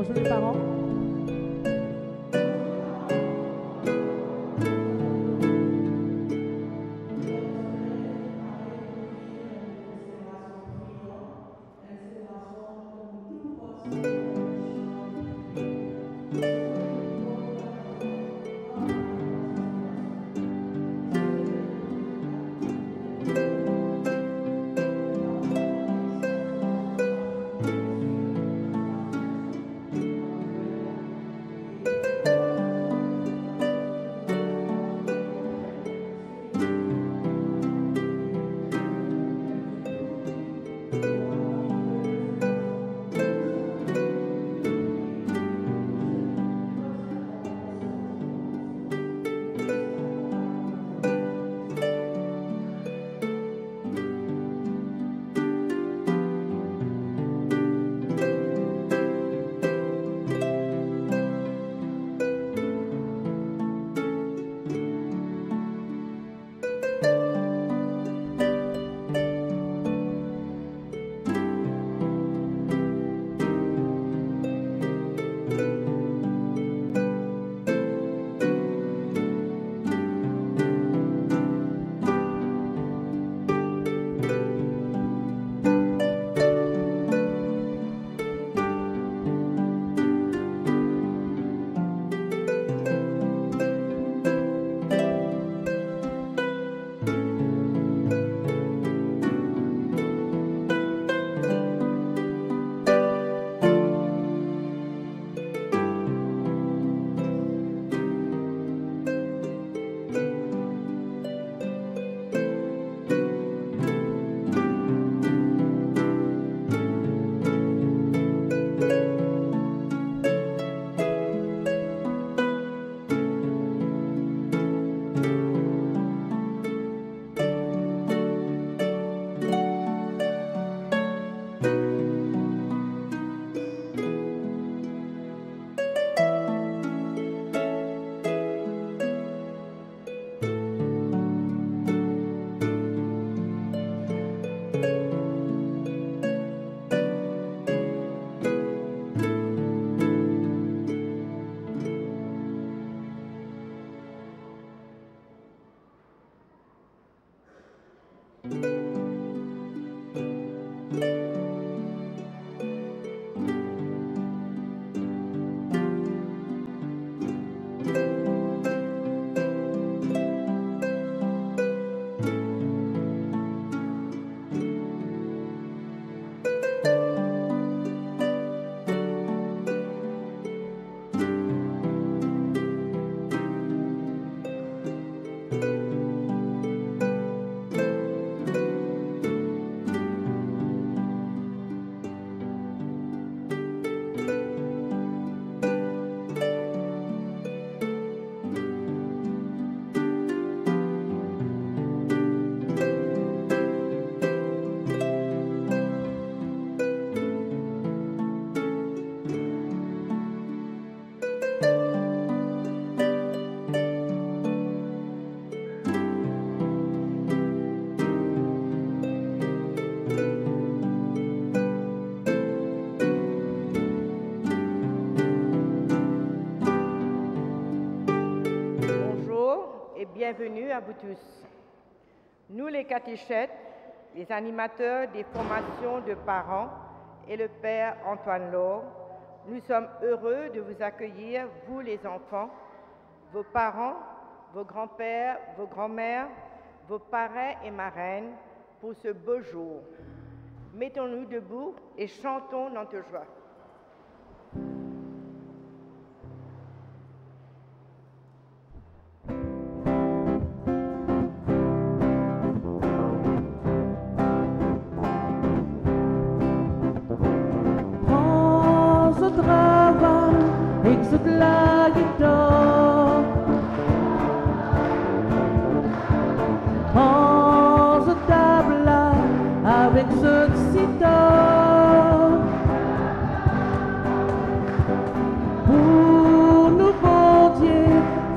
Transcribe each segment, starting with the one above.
Bonjour les parents. Bienvenue à vous tous. Nous, les catéchètes, les animateurs des formations de parents et le Père Antoine Laure, nous sommes heureux de vous accueillir, vous les enfants, vos parents, vos grands-pères, vos grands-mères, vos parrains et marraines pour ce beau jour. Mettons-nous debout et chantons notre joie. La guitare, prends ce tabla avec ce sitar pour nous, bon Dieu,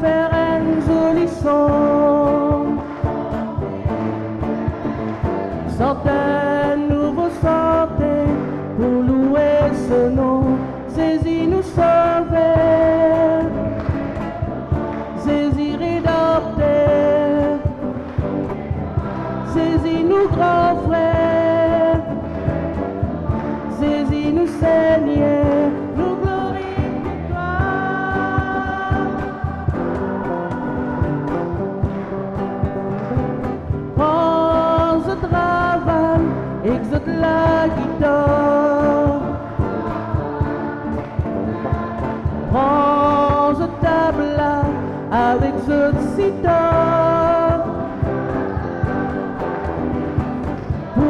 faire un joli son. Sortez un nouveau sortez pour louer ce nom, saisis-nous exode la guitare. Prends ce tabla avec ce sitar. Pour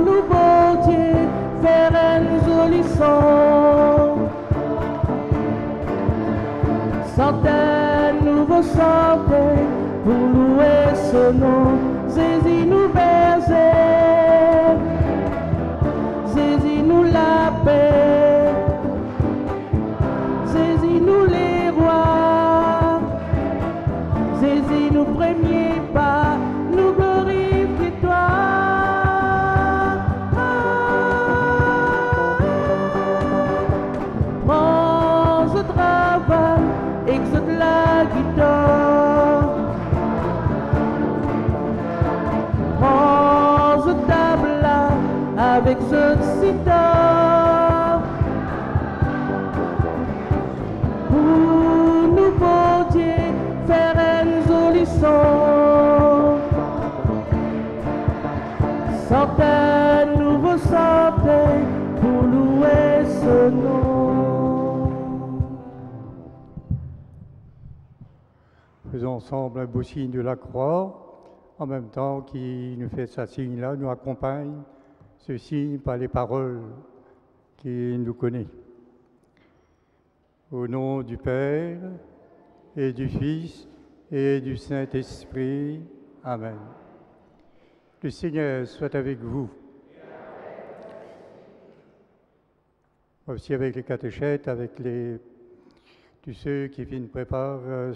nous, bon Dieu, faire un joli son. Chantez, nouveau chanter, pour louer ce nom. Saisis-nous, berger, saisis-nous la paix, saisis-nous les rois, saisis-nous premiers pas, nous glorifions toi. Prends ce travail, exode la guitare. Prends ce tabla avec ce sitar. Pour nous, bon Dieu, faire un joli son. Chantez un nouveau chanter pour louer ce nom. Faisons ensemble un beau signe de la croix. En même temps qu'il nous fait ce signe-là, nous accompagne ce signe par les paroles qu'il nous connaît. Au nom du Père et du Fils et du Saint-Esprit. Amen. Le Seigneur soit avec vous. Aussi avec les catéchètes, avec tous ceux qui viennent préparer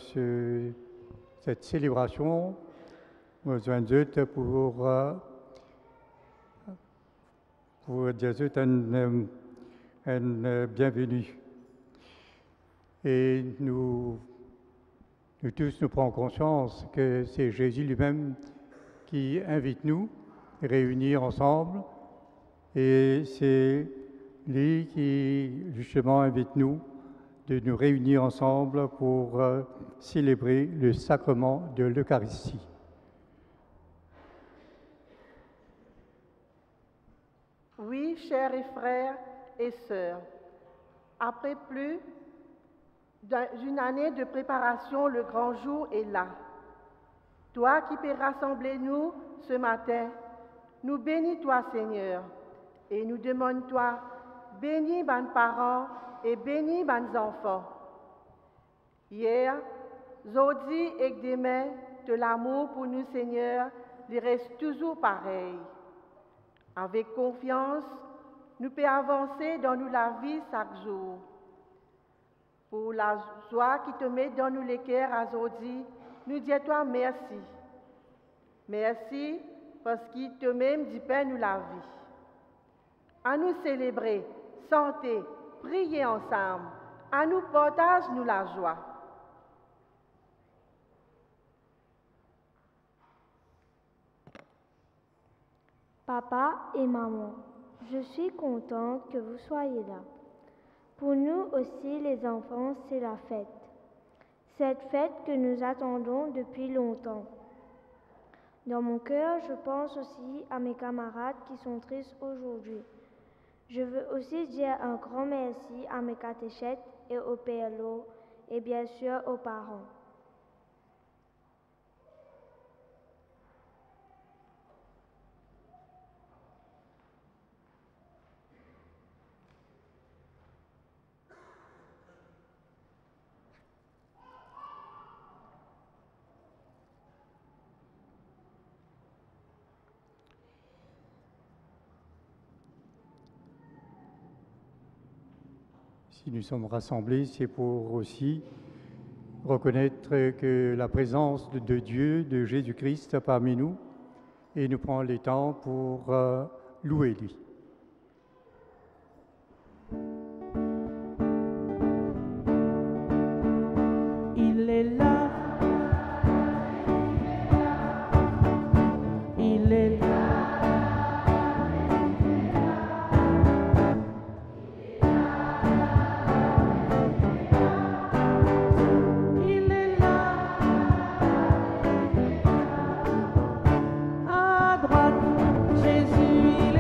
cette célébration. Besoin d'eux pour dire un bienvenue. Et nous tous, nous prenons conscience que c'est Jésus lui-même qui invite nous à réunir ensemble. Et c'est lui qui, justement, invite nous de nous réunir ensemble pour célébrer le sacrement de l'Eucharistie. Oui, chers frères et sœurs, après plus d'une année de préparation, le grand jour est là. Toi qui peux rassembler nous ce matin, nous bénis-toi, Seigneur, et nous demandons-toi, bénis mes parents et bénis mes enfants. Hier, aujourd'hui et demain, de l'amour pour nous, Seigneur, il reste toujours pareil. Avec confiance, nous pouvons avancer dans nous la vie chaque jour. Pour la joie qui te met dans nous les cœurs aujourd'hui, nous disons toi merci. Merci parce qu'il te même du pain nous la vie. À nous célébrer, chanter, prier ensemble. À nous partager nous la joie. Papa et maman, je suis contente que vous soyez là. Pour nous aussi, les enfants, c'est la fête. Cette fête que nous attendons depuis longtemps. Dans mon cœur, je pense aussi à mes camarades qui sont tristes aujourd'hui. Je veux aussi dire un grand merci à mes catéchètes et au PLO et bien sûr aux parents. Si nous sommes rassemblés, c'est pour aussi reconnaître que la présence de Dieu, de Jésus-Christ parmi nous, et nous prendre le temps pour louer lui. Il est là. Il est là. À droite, Jésus.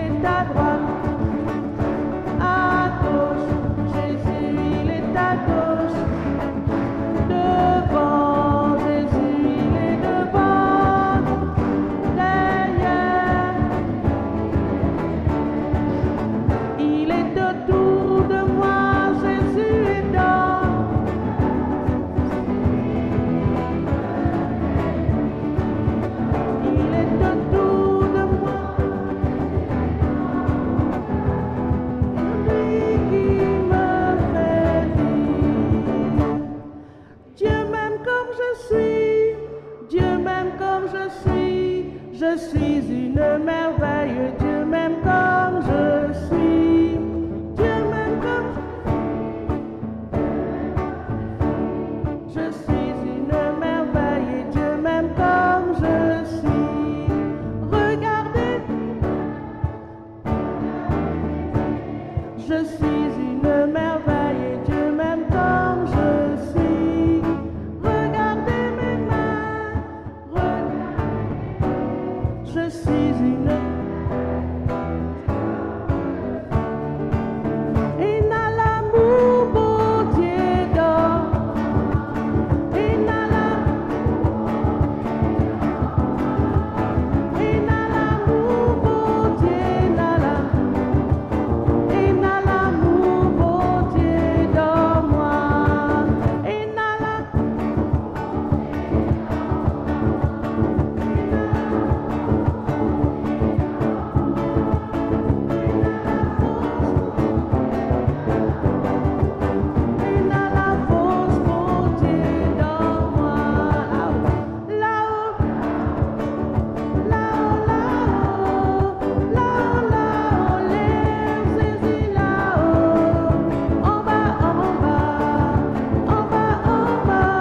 Je suis une merveille, Dieu m'aime comme je suis. Dieu m'aime comme je suis une merveille et Dieu m'aime comme je suis. Regardez, je suis une merveille et Dieu m'aime comme je suis. Regardez mes mains, je suis une et n'a l'amour beau Dieu d'or. Et n'a l'amour beau Dieu et n'a l'amour beau Dieu dans moi. Et n'a la force beau Dieu dans moi. Là-haut, là-haut, là-haut, là-haut, là-haut, lève là-haut. En bas, en bas, en bas, en bas,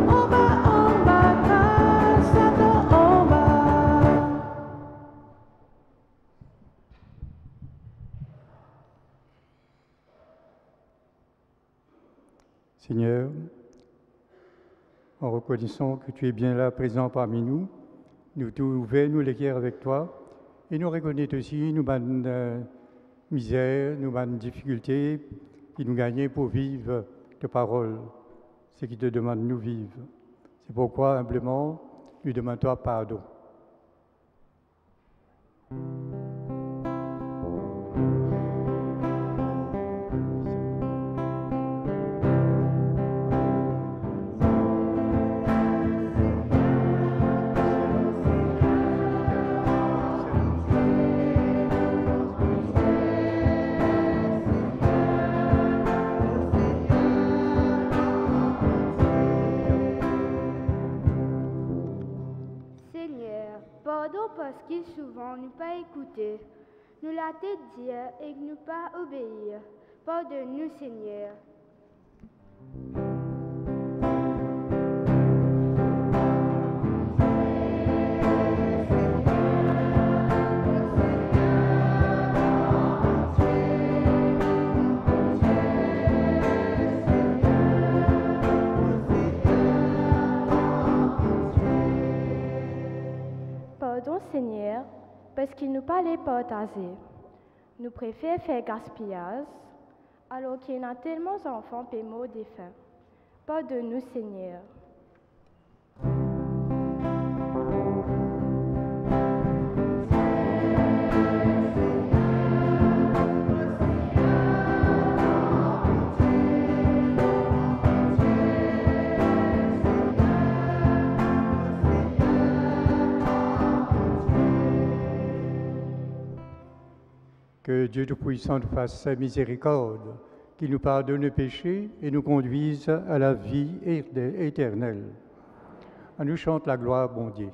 en bas, en bas, grâce à toi en bas. Seigneur, en reconnaissant que tu es bien là, présent parmi nous, nous t'ouvrons, nous les guerres avec toi, et nous reconnaissons aussi nos misères, nos difficultés, qui nous gagnent pour vivre de parole, ce qui te demande de nous vivre. C'est pourquoi, humblement, nous demandons pardon. Seigneur, pardon parce qu'il souvent nous pas écouté, nous la tête dire et nous pas obéir. Pardonne-nous, Seigneur. Pardon, Seigneur, parce qu'il nous parlait partager. Nous préférons faire gaspillage, alors qu'il y en a tellement d'enfants et morts des faim. Pardonne-nous, Seigneur. Que Dieu Tout-Puissant nous fasse sa miséricorde, qu'il nous pardonne nos péchés et nous conduise à la vie éternelle. À nous chante la gloire, bon Dieu.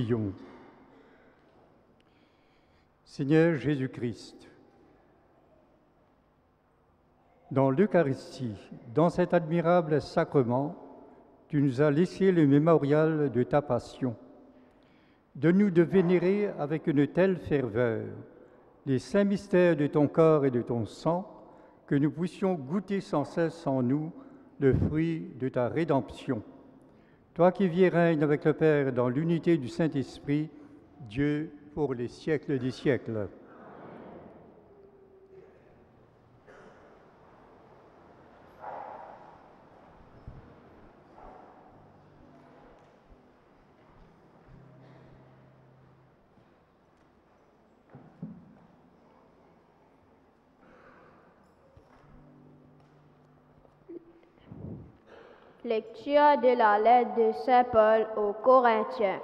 Prions. Seigneur Jésus-Christ, dans l'Eucharistie, dans cet admirable sacrement, tu nous as laissé le mémorial de ta passion. Donne-nous de vénérer avec une telle ferveur les saints mystères de ton corps et de ton sang, que nous puissions goûter sans cesse en nous le fruit de ta rédemption. Toi qui vis et règnes avec le Père dans l'unité du Saint-Esprit, Dieu pour les siècles des siècles. Lecture de la lettre de Saint Paul aux Corinthiens.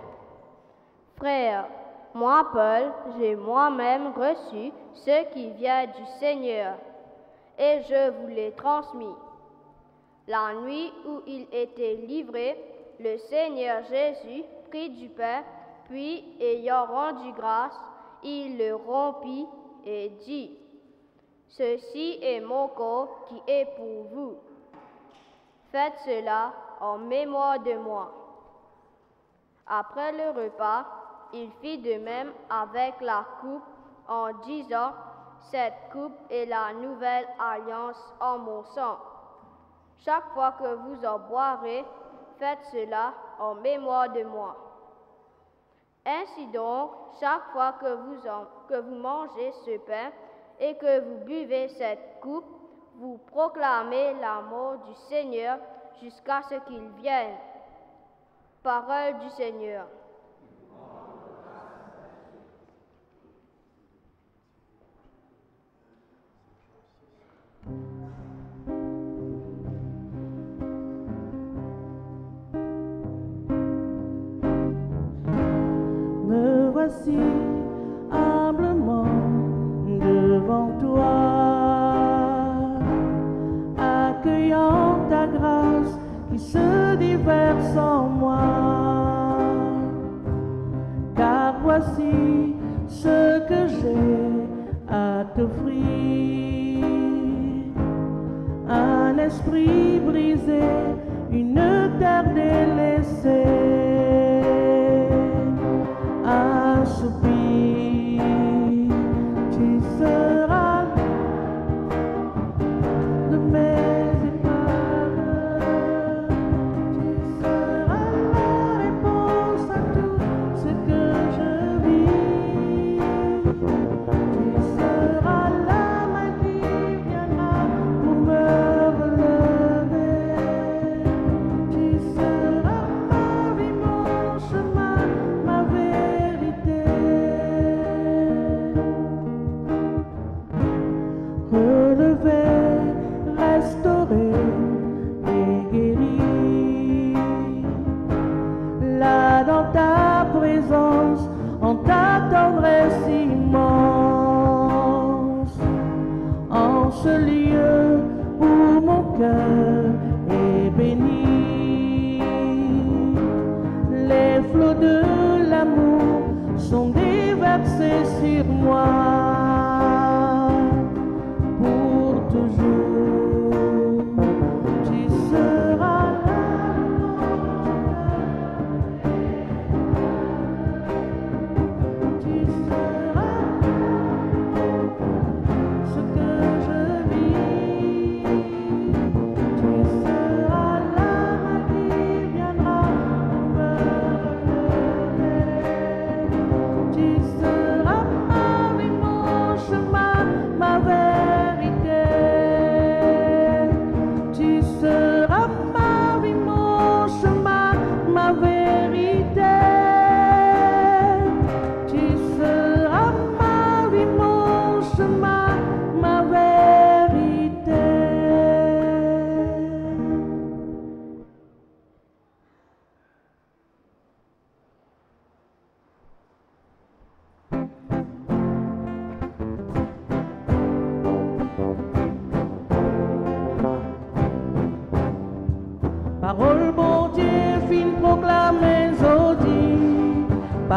Frères, moi, Paul, j'ai moi-même reçu ce qui vient du Seigneur, et je vous l'ai transmis. La nuit où il était livré, le Seigneur Jésus prit du pain, puis, ayant rendu grâce, il le rompit et dit, « Ceci est mon corps qui est pour vous. Faites cela en mémoire de moi. » Après le repas, il fit de même avec la coupe en disant, « Cette coupe est la nouvelle alliance en mon sang. Chaque fois que vous en boirez, faites cela en mémoire de moi. Ainsi donc, chaque fois que vous mangez ce pain et que vous buvez cette coupe, vous proclamez la mort du Seigneur jusqu'à ce qu'il vienne. » Parole du Seigneur. Me voici humblement devant toi, accueillant ta grâce qui se déverse en moi. Car voici ce que j'ai à t'offrir, un esprit brisé, une terre délaissée, un soupir, tu seras de mes épreuves, tu seras la réponse à tout ce que je vis, tu seras la main qui viendra pour me relever, tu seras ma vie, mon chemin, ma vérité. Relever, restaurer et guérir, là dans ta présence, en ta tendresse immense, en ce lieu où mon cœur est béni, les flots de l'amour sont déversés sur moi pour toujours. Tu seras là, tu seras ce que je vis.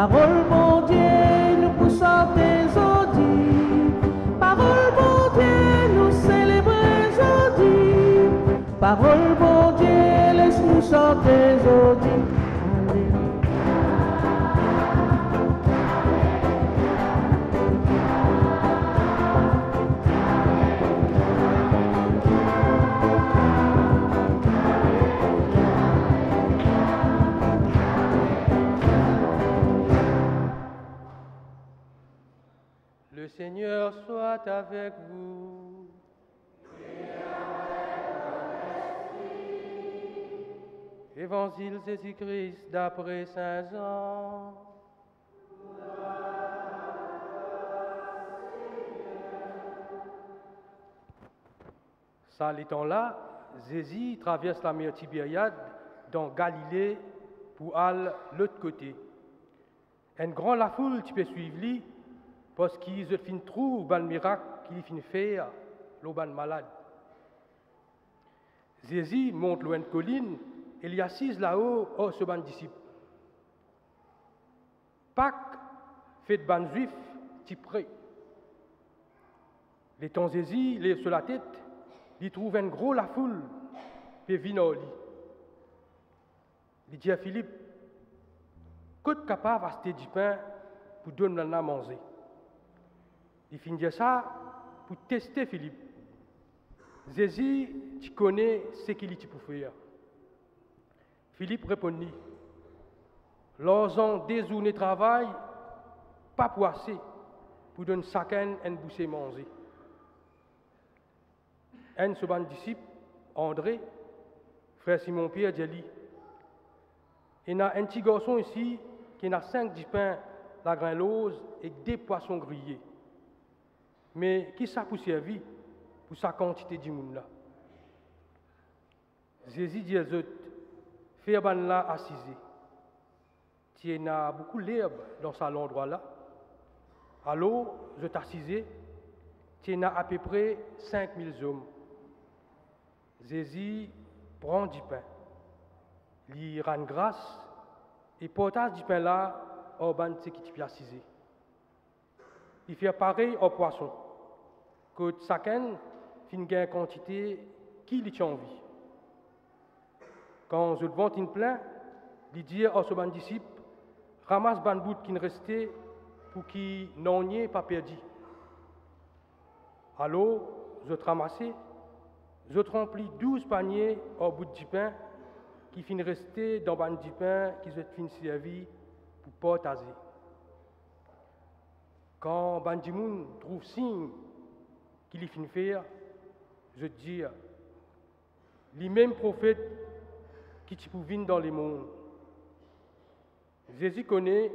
Parole bon Dieu, nous poussons tes audits. Parole bon Dieu, nous célébrer audits. Parole bon Dieu, laisse-nous chanter audits. Le Seigneur soit avec vous. Évangile Jésus-Christ d'après Saint Jean. Ça, les temps-là, Jésus traverse la mer Tibériade dans Galilée pour aller de l'autre côté. Un grand la foule, tu peux suivre lui, parce qu'ils ont fait trouver le miracle qu'il a fait faire l'auban malade. Jésus monte loin de colline et il y assise là-haut au ce ban disciple. Pâques, fête ban juif, t'y prêt. Les temps Jésus lève sur la tête, il trouve un gros la foule, puis vient au lit. Il dit à Philippe, qu'est-ce capable d'acheter du pain pour donner à manger? Il finit de ça pour tester Philippe. Jésus, tu connais ce qu'il peut faire. Philippe répondit, lorsqu'on dézoune et travail, pas pour assez, pour donner chacun un bouchée manger. Un de ses disciples, André, frère Simon-Pierre, dit, il y a un petit garçon ici qui a 5 du pain, la grain lose et 2 poissons grillés. Mais qui ça pour servir pour sa quantité de monde là? Jésus dit aux autres, fais ban là assisé. Tu as beaucoup d'herbe dans cet endroit là. Alors, je t'assisé, tu as à peu près 5000 hommes. Jésus prend du pain, lui rend grâce et portage du pain là au ban qui tu peux assiser. Il fait pareil au poisson, que chacun finit une quantité qui lui a envie. Quand je devant une plein, il dit à ce disciple, ramasse ban bout qui ne restait pour qu'il n'en ait pas perdu. Alors, je ramassé, je remplis 12 paniers au bout du pain qui finit rester dans ban du pain qui se finit servi pour partager. Quand Bandimoun trouve signe qu'il y finit faire, je dis, les mêmes prophètes qui te viennent dans les mondes. Jésus connaît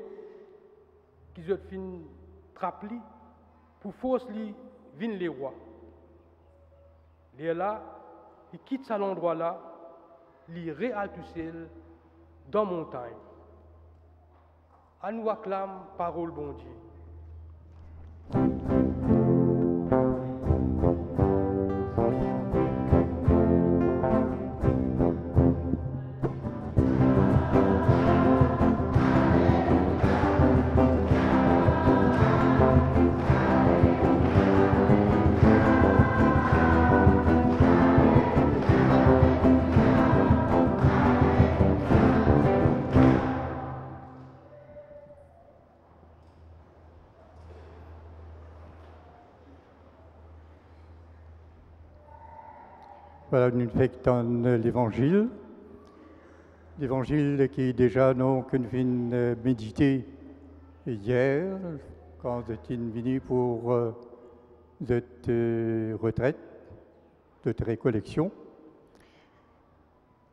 qu'ils ont fin trapli pour force li viennent les rois. Il est là, il quitte cet endroit là, il réal tout seul dans la montagne. À nous acclame parole bon Dieu. Voilà, nous faisons l'évangile. L'évangile qui est déjà donc nous venons méditer hier, quand vous êtes venus pour cette retraite, cette récollection.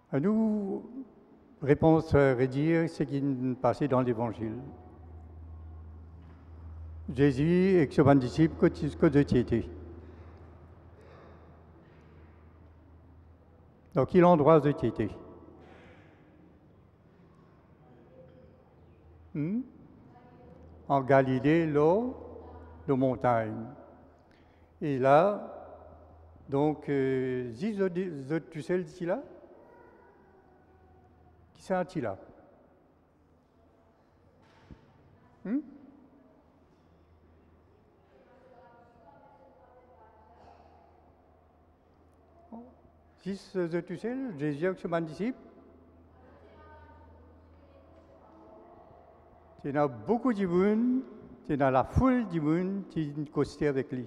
À nous, réponse à redire ce qui est passé dans l'évangile. Jésus et ses disciples, que de été. Dans quel endroit vous étiez? En Galilée, là, de montagne. Et là, donc, tu sais le là? Qui c'est un là? Hmm? Si tu sais, Jésus avec ses disciples, il y a beaucoup de monde, il y a la foule de monde qui costé avec lui.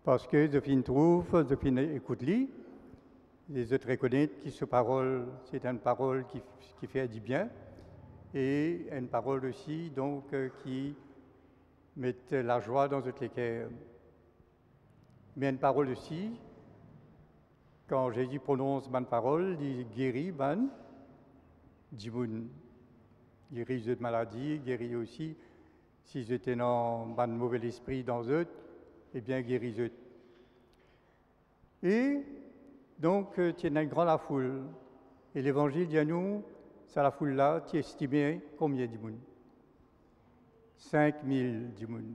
Parce que je trouve, je écoute lui, les autres reconnaissent que cette parole, c'est une parole qui fait du bien et une parole aussi donc qui met la joie dans toutes les cœurs. Mais une parole aussi, quand Jésus prononce une parole, il guérit du monde. Guérit de maladie, guérit aussi, si j'étais dans un mauvais esprit dans eux, eh bien guérit eux. Et donc, tu es une grande foule. Et l'évangile dit à nous, c'est la foule-là, tu estimé combien de monde 5000 du monde.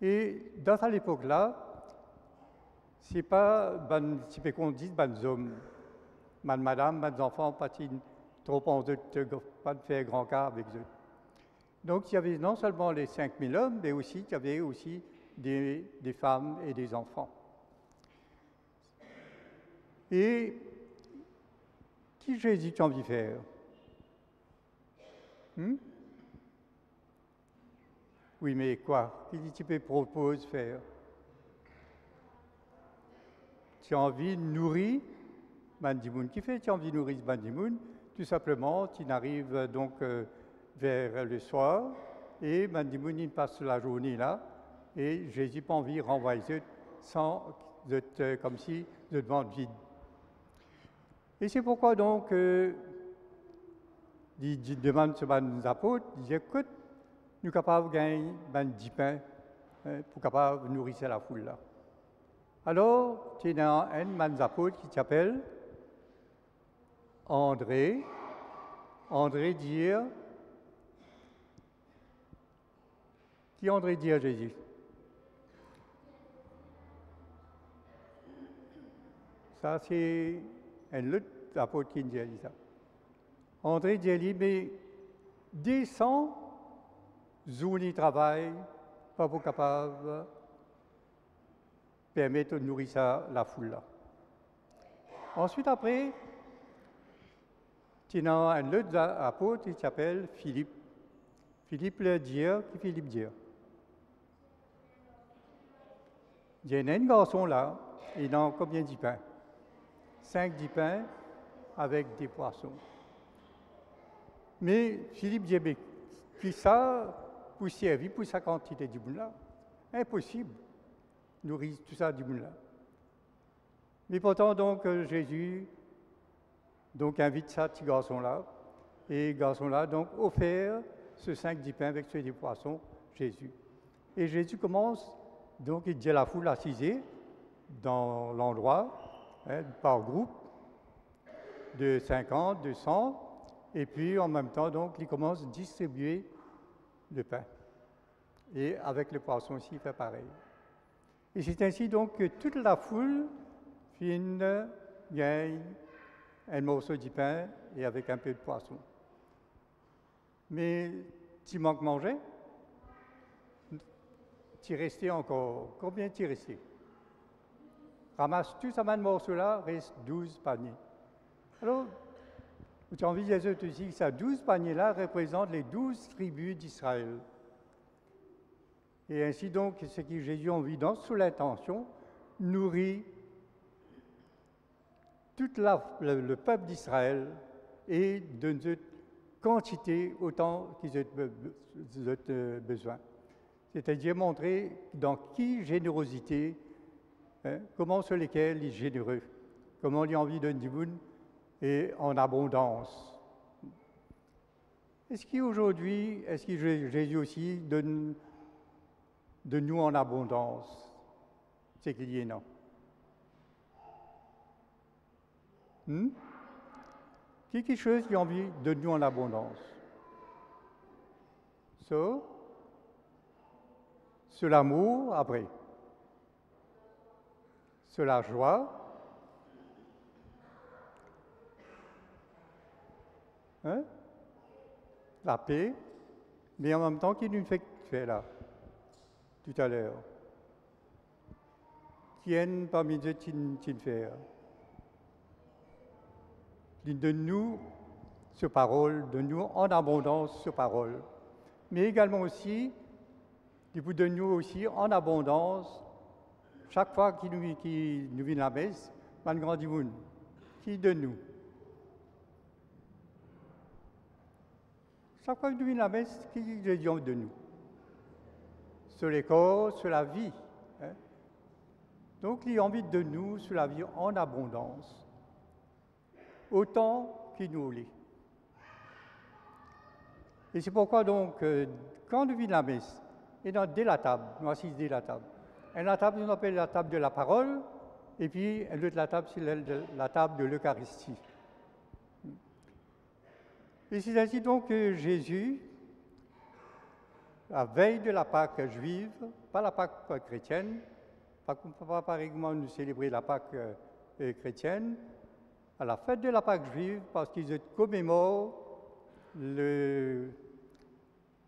Et dans cette époque-là, c'est pas, si qu'on dit, hommes, madame, enfants, pas trop en eux, pas de faire grand cas avec eux. Donc, il y avait non seulement les 5000 hommes, mais aussi, il y avait aussi des femmes et des enfants. Et qui Jésus tu as envie de faire? Oui, mais quoi? Qu'est-ce que tu proposes de faire? Tu as envie de nourrir Bandimoun. Qui fait tu as envie de nourrir Bandimoun? Tout simplement, tu arrives donc vers le soir et Bandimoun il passe la journée là et Jésus n'a pas envie de renvoyer sans être comme si de devant vide. Et c'est pourquoi donc il demande à ses apôtres, il dit écoute, nous sommes capables de gagner 10 pains pour capable de nourrir la foule là. Alors, tu as un apôtre qui s'appelle André. André dit, qui André dit à Jésus? Ça, c'est un autre apôtre qui dit ça. André dit à lui, mais descends, journée de travail, pas pour capable permettre de nourrir la foule là. Ensuite, après, tu as un autre apôtre qui s'appelle Philippe. Philippe le dit, qui Philippe dit? Il y a un garçon là, il a combien de pains? 5 pains avec des poissons. Mais Philippe dit, mais qui ça pour servir pour sa quantité de monde là? Impossible. Nourrir tout ça du monde là. Mais pourtant, donc, Jésus donc, invite ça, petit garçon-là, et garçon-là, donc, offert ce 5 pains avec ceux des poissons, Jésus. Et Jésus commence, donc, il dit à la foule assise dans l'endroit, par groupe, de 50, de 100, et puis en même temps, donc, il commence à distribuer le pain. Et avec le poisson aussi, il fait pareil. Et c'est ainsi donc que toute la foule gagne un morceau de pain et avec un peu de poisson. Mais tu manques manger? Tu restais encore. Combien tu restais? Ramasse tout ça, morceau-là, reste 12 paniers. Alors, tu as envie de dire aussi que ces 12 paniers-là représentent les 12 tribus d'Israël. Et ainsi donc, ce que Jésus a envie, sous l'intention, nourrit tout le peuple d'Israël et de notre quantité autant qu'ils ont besoin. C'est-à-dire montrer dans qui générosité, comment sur lesquels il est généreux, comment il a envie de dire et en abondance. Est-ce qu'aujourd'hui, Jésus aussi donne de nous en abondance? C'est qu'il y est non. Quelque chose qui a envie de nous en abondance. Sur l'amour, après. Sur la joie. La paix, Mais en même temps, qui nous fait là, tout à l'heure? Qui est parmi eux qui fait? Donne-nous ce parole, donne-nous en abondance ce parole. Mais également aussi, il vous donne-nous aussi en abondance, chaque fois qu'il nous vient la messe, man grand monde, qui donne-nous. Chaque fois qu'il nous vient la messe, qui dit de nous? Sur les corps, sur la vie. Hein? Donc, il a envie de nous sur la vie en abondance, autant qu'il nous l'est. Et c'est pourquoi donc, quand nous vient la messe, et dès la table, nous assisons dès la table. Et la table, on appelle la table de la parole, et puis l'autre la table, c'est la table de l'Eucharistie. Et c'est ainsi donc que Jésus, la veille de la Pâque juive, pas la Pâque chrétienne, pas pareillement nous célébrer la Pâque chrétienne, à la fête de la Pâque juive, parce qu'ils commémorent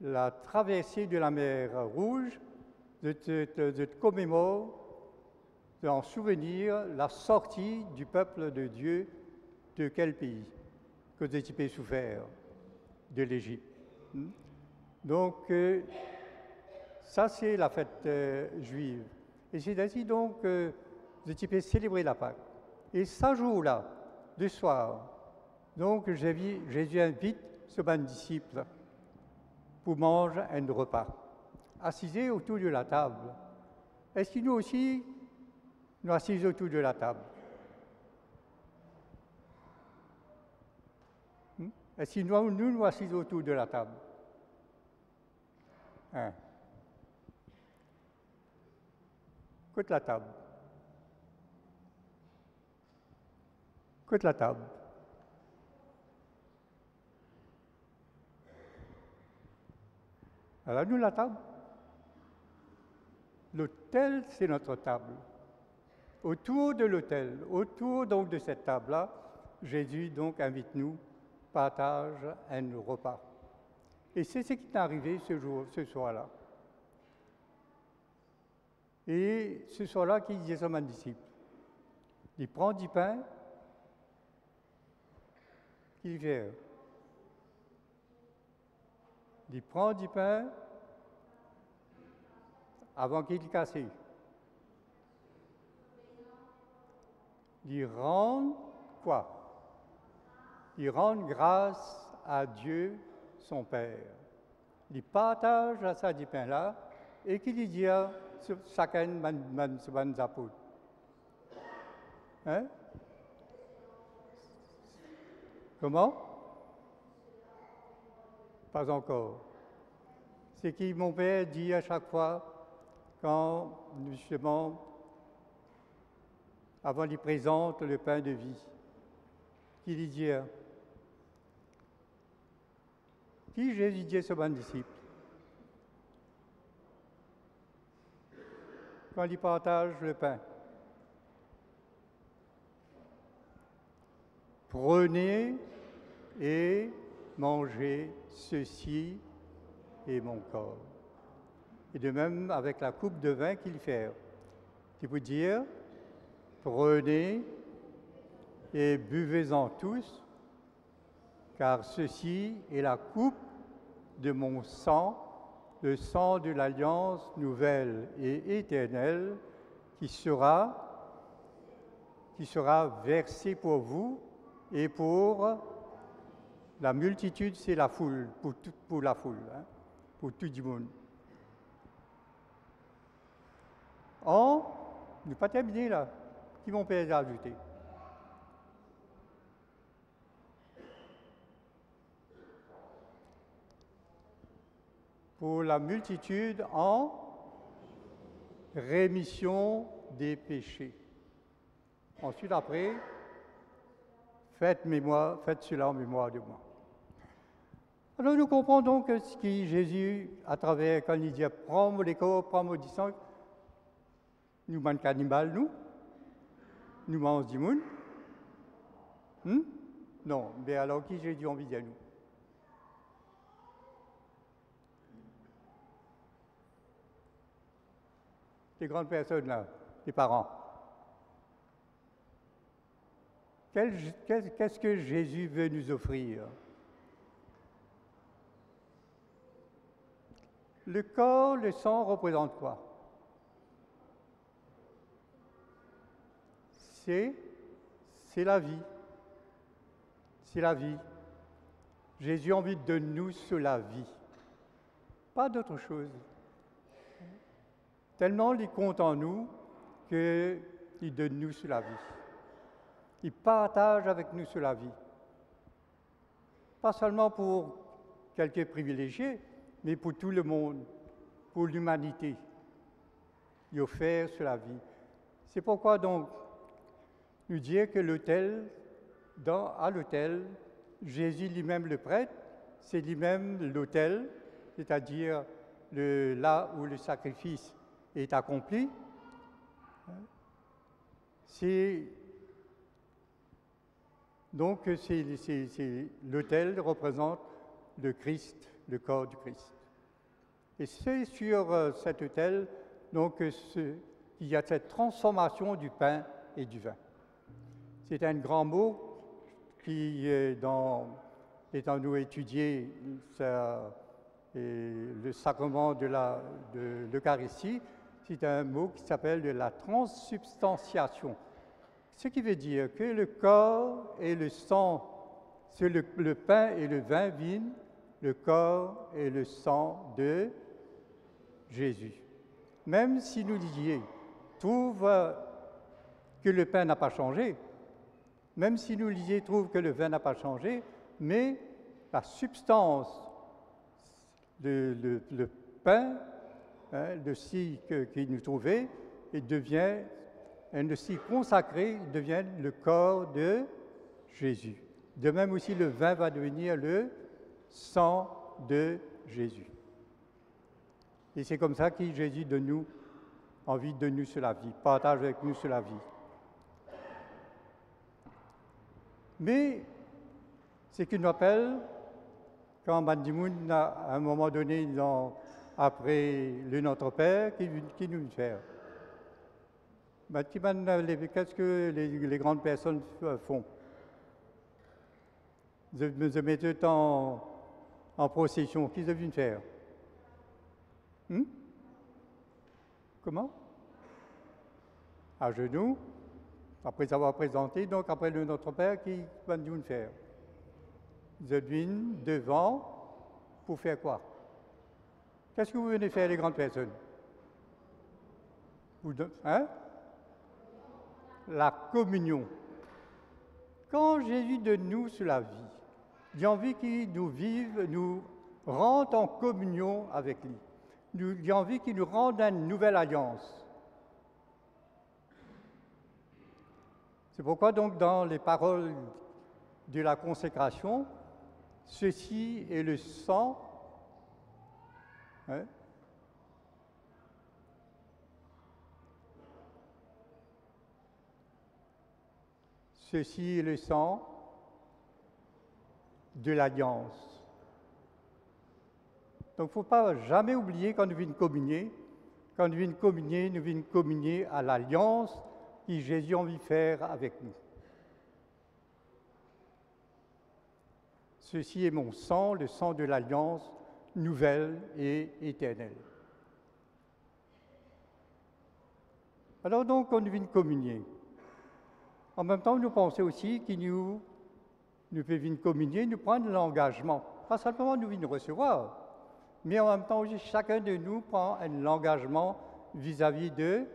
la traversée de la mer Rouge, de commémore, en souvenir, la sortie du peuple de Dieu de quel pays? Que vous étiez souffert de l'Égypte. Donc, ça c'est la fête juive. Et c'est ainsi donc que vous étiez célébrer la Pâque. Et ce jour-là, le soir, donc Jésus invite ses disciples pour manger un repas, assis autour de la table. Est-ce que nous aussi, nous assis autour de la table? Est-ce que nous assis autour de la table? Hein? Côte la table. Côte la table. Alors nous, la table. L'autel, c'est notre table. Autour de l'autel, autour donc de cette table-là, Jésus donc invite nous, partage un repas. Et c'est ce qui est arrivé ce soir-là. Et ce soir-là, qu'il disait à mon disciple, il prend du pain, qu'il fait. Il prend du pain avant qu'il casse. Il rend quoi? Il rend grâce à Dieu, son Père. Il partage à ça du pain-là et qu'il dit à chacun de apôtres. Hein? Comment? Pas encore. C'est que mon Père dit à chaque fois, quand justement, avant qu'il présente le pain de vie, qu'il dit, qui Jésus dit à ce bon disciple, quand il partage le pain, prenez et mangez, ceci est mon corps. Et de même avec la coupe de vin qu'il fait, qui peut dire, prenez et buvez-en tous, car ceci est la coupe de mon sang, le sang de l'alliance nouvelle et éternelle, qui sera versé pour vous et pour la multitude, c'est la foule, pour la foule, hein, pour tout le monde. Nous pas terminé là, qui mon Père a ajouté. Pour la multitude en rémission des péchés. Ensuite, après, faites cela en mémoire de moi. Alors nous comprenons donc ce que Jésus, à travers, quand il dit « prends les corps, prends mon sang », nous mangeons cannibales, nous mangeons du monde. Non, mais alors qui Jésus envie de nous? les grandes personnes là, les parents. Qu'est-ce que Jésus veut nous offrir? Le corps, le sang représentent quoi? C'est la vie. C'est la vie. Jésus a envie de nous sur la vie. Pas d'autre chose. Tellement il compte en nous qu'il donne nous sur la vie. Il partage avec nous sur la vie. Pas seulement pour quelques privilégiés, mais pour tout le monde, pour l'humanité. Il offert sur la vie. C'est pourquoi donc nous dire que à l'autel, Jésus lui-même le prêtre, c'est lui-même l'autel, c'est-à-dire là où le sacrifice est accompli. Donc l'autel représente le Christ, le corps du Christ. Et c'est sur cet autel donc qu'il y a cette transformation du pain et du vin. C'est un grand mot qui, étant nous étudié le sacrement de l'Eucharistie, c'est un mot qui s'appelle de la transsubstantiation. Ce qui veut dire que le corps et le sang, c'est le pain et le vin viennent, le corps et le sang de Jésus. Même si nous trouvent que le pain n'a pas changé, même si nous trouvent que le vin n'a pas changé, mais la substance, le pain, le si qu'il nous trouvait, le si consacré devient le corps de Jésus. De même aussi, le vin va devenir le sang de Jésus. Et c'est comme ça que Jésus de nous, envie de nous sur la vie, partage avec nous sur la vie. Mais ce qui nous appelle, quand Bandimoun, à un moment donné, après le Notre Père, qui nous fait. Qu'est-ce que les grandes personnes font? Ils se mettent en procession. Qu'est-ce qu'ils viennent faire? Comment? À genoux, après avoir présenté, donc après le Notre Père, qui va nous faire? Ils viennent devant pour faire quoi? Qu'est-ce que vous venez faire, les grandes personnes? La communion. Quand Jésus donne nous sur la vie, il a envie qu'il nous rende en communion avec lui. Il a envie qu'il nous rende une nouvelle alliance. C'est pourquoi donc dans les paroles de la consécration, ceci est le sang, ceci est le sang de l'alliance. Donc il ne faut pas jamais oublier quand nous venons communier, nous venons communier à l'alliance que Jésus a envie de faire avec nous. Ceci est mon sang, le sang de l'alliance nouvelle et éternelle. Alors donc, quand nous venons communier, en même temps, nous pensons aussi que nous venons communier, nous prendre l'engagement. Pas simplement nous venons recevoir, mais en même temps aussi, chacun de nous prend un engagement vis-à-vis de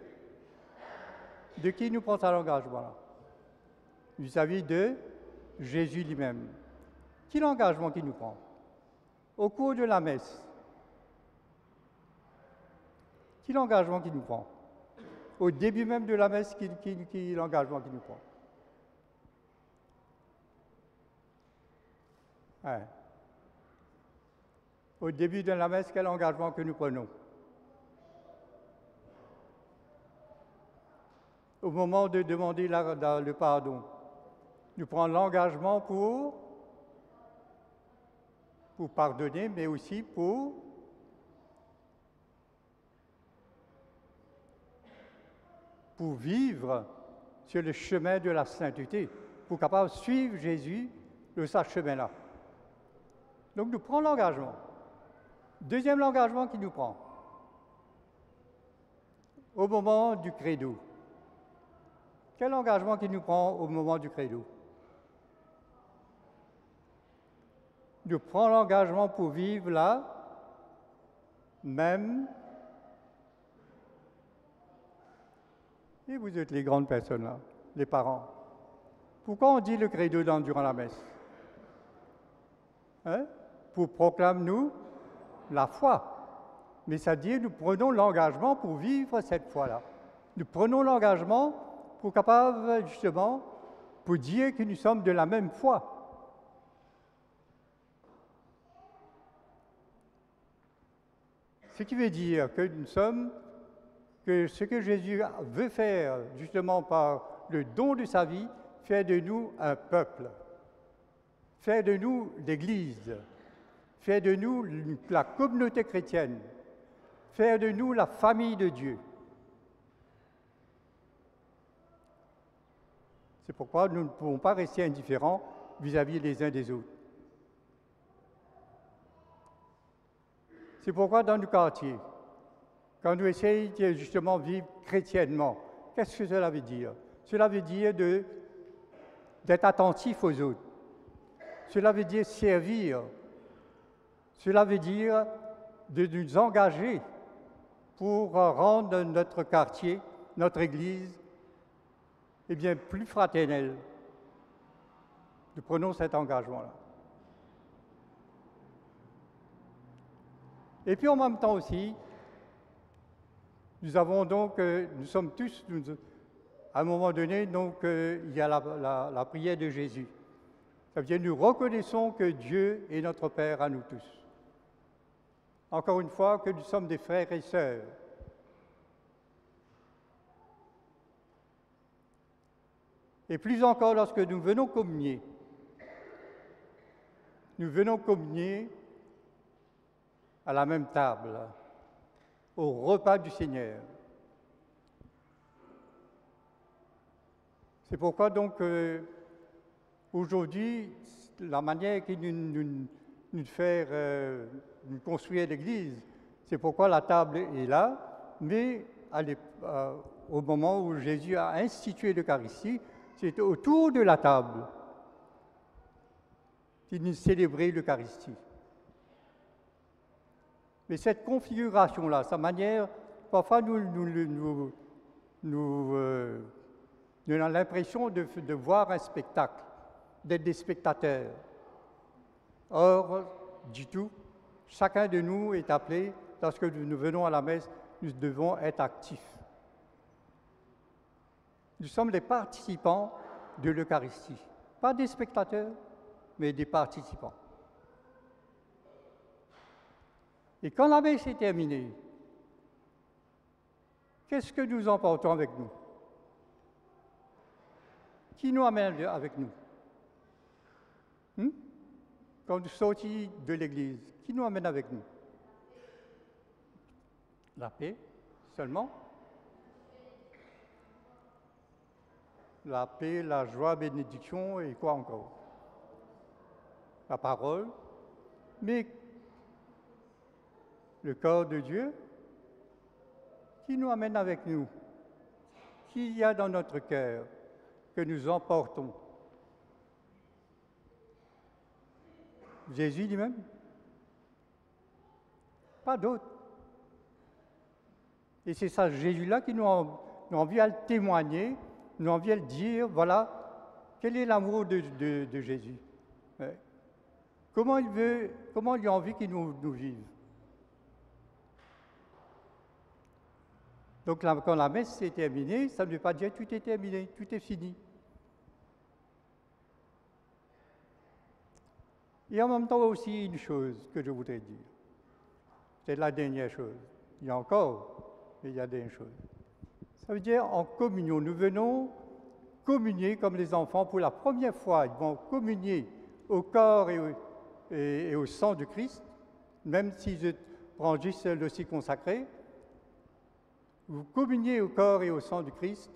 qui nous prend cet engagement-là? Vis-à-vis de Jésus lui-même. Quel engagement qu'il nous prend? Au cours de la messe, quel engagement qu'il nous prend? Au début même de la messe, quel engagement qu'il nous prend? Au début de la messe, quel engagement que nous prenons? Au moment de demander le pardon, nous prenons l'engagement pour pardonner, mais aussi pour pour vivre sur le chemin de la sainteté, pour capable de suivre Jésus de ce chemin-là. Donc nous prenons l'engagement. Deuxième engagement qu'il nous prend, au moment du credo. Quel engagement qu'il nous prend au moment du credo? Nous prenons l'engagement pour vivre là, même, et vous êtes les grandes personnes là, les parents. Pourquoi on dit le credo durant la messe? Hein? Pour proclamer nous la foi. Mais ça dit, nous prenons l'engagement pour vivre cette foi-là. Nous prenons l'engagement pour capable, justement, pour dire que nous sommes de la même foi. Ce qui veut dire que nous sommes, que ce que Jésus veut faire, justement par le don de sa vie, faire de nous un peuple, faire de nous l'Église, faire de nous la communauté chrétienne, faire de nous la famille de Dieu. C'est pourquoi nous ne pouvons pas rester indifférents vis-à-vis les uns des autres. C'est pourquoi dans nos quartiers, quand nous essayons de justement vivre chrétiennement, qu'est-ce que cela veut dire? Cela veut dire d'être attentif aux autres. Cela veut dire servir. Cela veut dire de nous engager pour rendre notre quartier, notre Église, eh bien, plus fraternel. Nous prenons cet engagement-là. Et puis en même temps aussi, nous avons donc, nous sommes tous, à un moment donné, donc il y a la prière de Jésus. Ça veut dire nous reconnaissons que Dieu est notre Père à nous tous. Encore une fois, que nous sommes des frères et sœurs. Et plus encore lorsque nous venons communier. Nous venons communier à la même table, au repas du Seigneur. C'est pourquoi donc aujourd'hui, la manière que nous construire l'Église, c'est pourquoi la table est là, mais au moment où Jésus a institué l'Eucharistie, c'est autour de la table qu'il célébrait l'Eucharistie. Mais cette configuration-là, sa manière, parfois nous avons l'impression de voir un spectacle, d'être des spectateurs. Or, du tout, chacun de nous est appelé, lorsque nous venons à la messe, nous devons être actifs. Nous sommes les participants de l'Eucharistie. Pas des spectateurs, mais des participants. Et quand la messe est terminée, qu'est-ce que nous emportons avec nous? Qui nous amène avec nous? Quand nous sortons de l'Église, qui nous amène avec nous? La paix seulement? La paix, la joie, bénédiction et quoi encore? La parole, mais le corps de Dieu, qui nous amène avec nous, qu'il y a dans notre cœur que nous emportons. Jésus lui-même? Pas d'autre. Et c'est ça, Jésus-là qui nous envie à le témoigner, nous envie à le dire, voilà, quel est l'amour de Jésus. Ouais. Comment il a envie qu'il nous vive. Donc quand la messe est terminée, ça ne veut pas dire tout est terminé, tout est fini. Et en même temps aussi une chose que je voudrais dire. C'est la dernière chose. Il y a encore, mais il y a des choses. Ça veut dire en communion. Nous venons communier comme les enfants pour la première fois. Ils vont communier au corps et au sang de Christ, même s'ils prennent juste le aussi consacré. vous communiez au corps et au sang du Christ,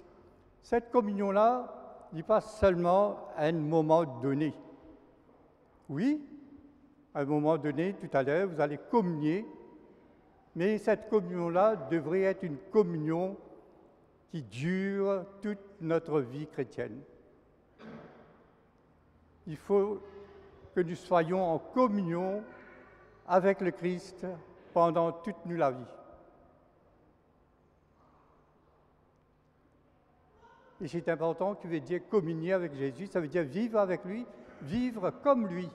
cette communion-là n'est pas seulement à un moment donné. Oui, à un moment donné, tout à l'heure, vous allez communier, mais cette communion-là devrait être une communion qui dure toute notre vie chrétienne. Il faut que nous soyons en communion avec le Christ pendant toute la vie. Et c'est important, tu veux dire communier avec Jésus, ça veut dire vivre avec lui, vivre comme lui.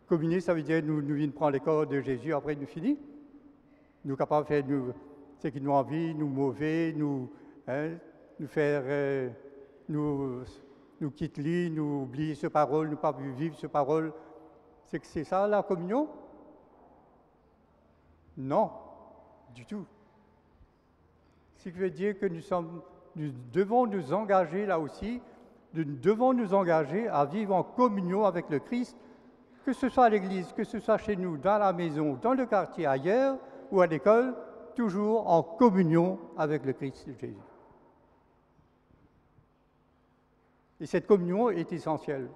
Communier, ça veut dire nous venons prendre les corps de Jésus, après nous finit. Nous capables de faire ce qui nous envie, nous mauvais, nous faire, nous quitter lui, nous oublier ce parole, nous pas vivre ce parole. C'est ça la communion? Non, du tout. Ce qui veut dire que nous devons nous engager là aussi, nous devons nous engager à vivre en communion avec le Christ, que ce soit à l'église, que ce soit chez nous, dans la maison, dans le quartier, ailleurs ou à l'école, toujours en communion avec le Christ Jésus. Et cette communion est essentielle.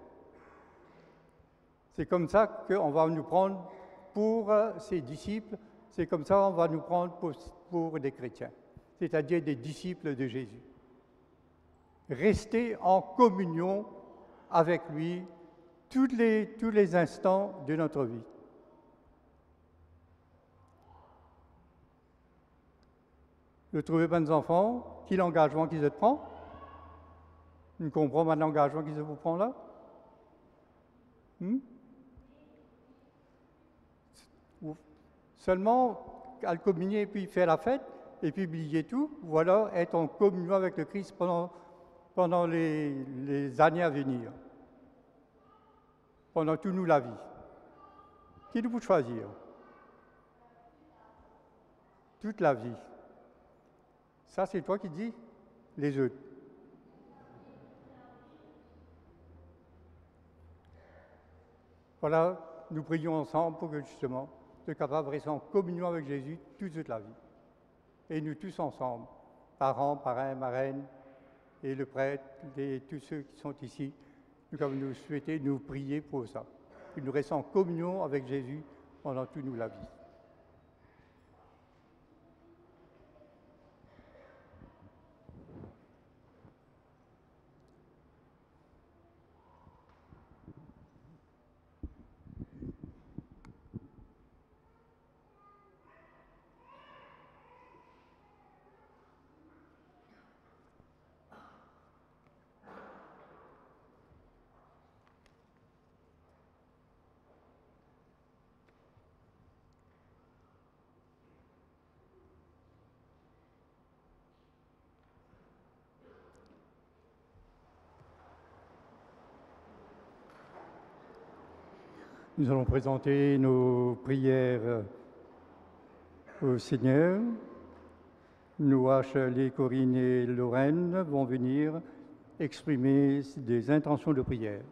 C'est comme ça qu'on va nous prendre pour ses disciples, c'est comme ça qu'on va nous prendre pour des chrétiens, c'est-à-dire des disciples de Jésus. Rester en communion avec lui tous les instants de notre vie. Vous trouvez, bons enfants, quel engagement qu'ils se prend? Vous comprenez maintenant l'engagement qu'ils se prend là? Seulement, à le communier et puis faire la fête, et puis oublier tout, ou alors être en communion avec le Christ pendant les années à venir. Pendant toute la vie. Qui nous peut choisir? Toute la vie. Ça, c'est toi qui dis, les autres. Voilà, nous prions ensemble pour que justement, soyons capables de rester en communion avec Jésus toute la vie. Et nous tous ensemble, parents, parrains, marraines, et le prêtre, et tous ceux qui sont ici, nous souhaiter, nous prier pour ça. Que nous restons en communion avec Jésus pendant toute la vie. Nous allons présenter nos prières au Seigneur. Noah, Shirley, Corinne et Lorraine vont venir exprimer des intentions de prière.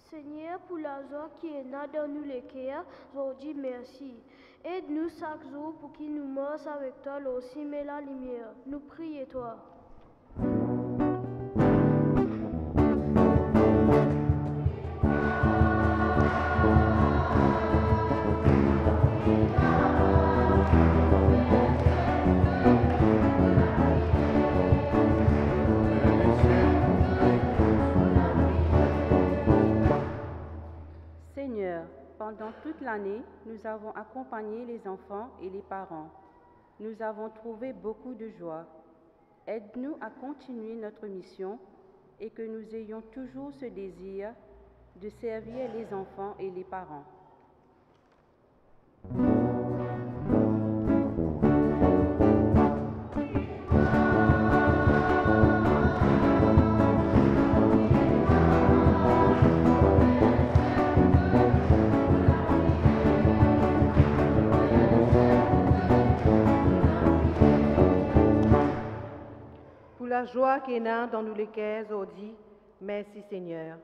Seigneur, pour la joie qui est là dans nous les cœurs, je dis merci. Aide-nous chaque jour pour qu'il nous marche avec toi aussi, mais la lumière. Nous prions toi. Seigneur, pendant toute l'année, nous avons accompagné les enfants et les parents. Nous avons trouvé beaucoup de joie. Aide-nous à continuer notre mission et que nous ayons toujours ce désir de servir les enfants et les parents. la joie qui est là dans nous lesquels on dit merci Seigneur.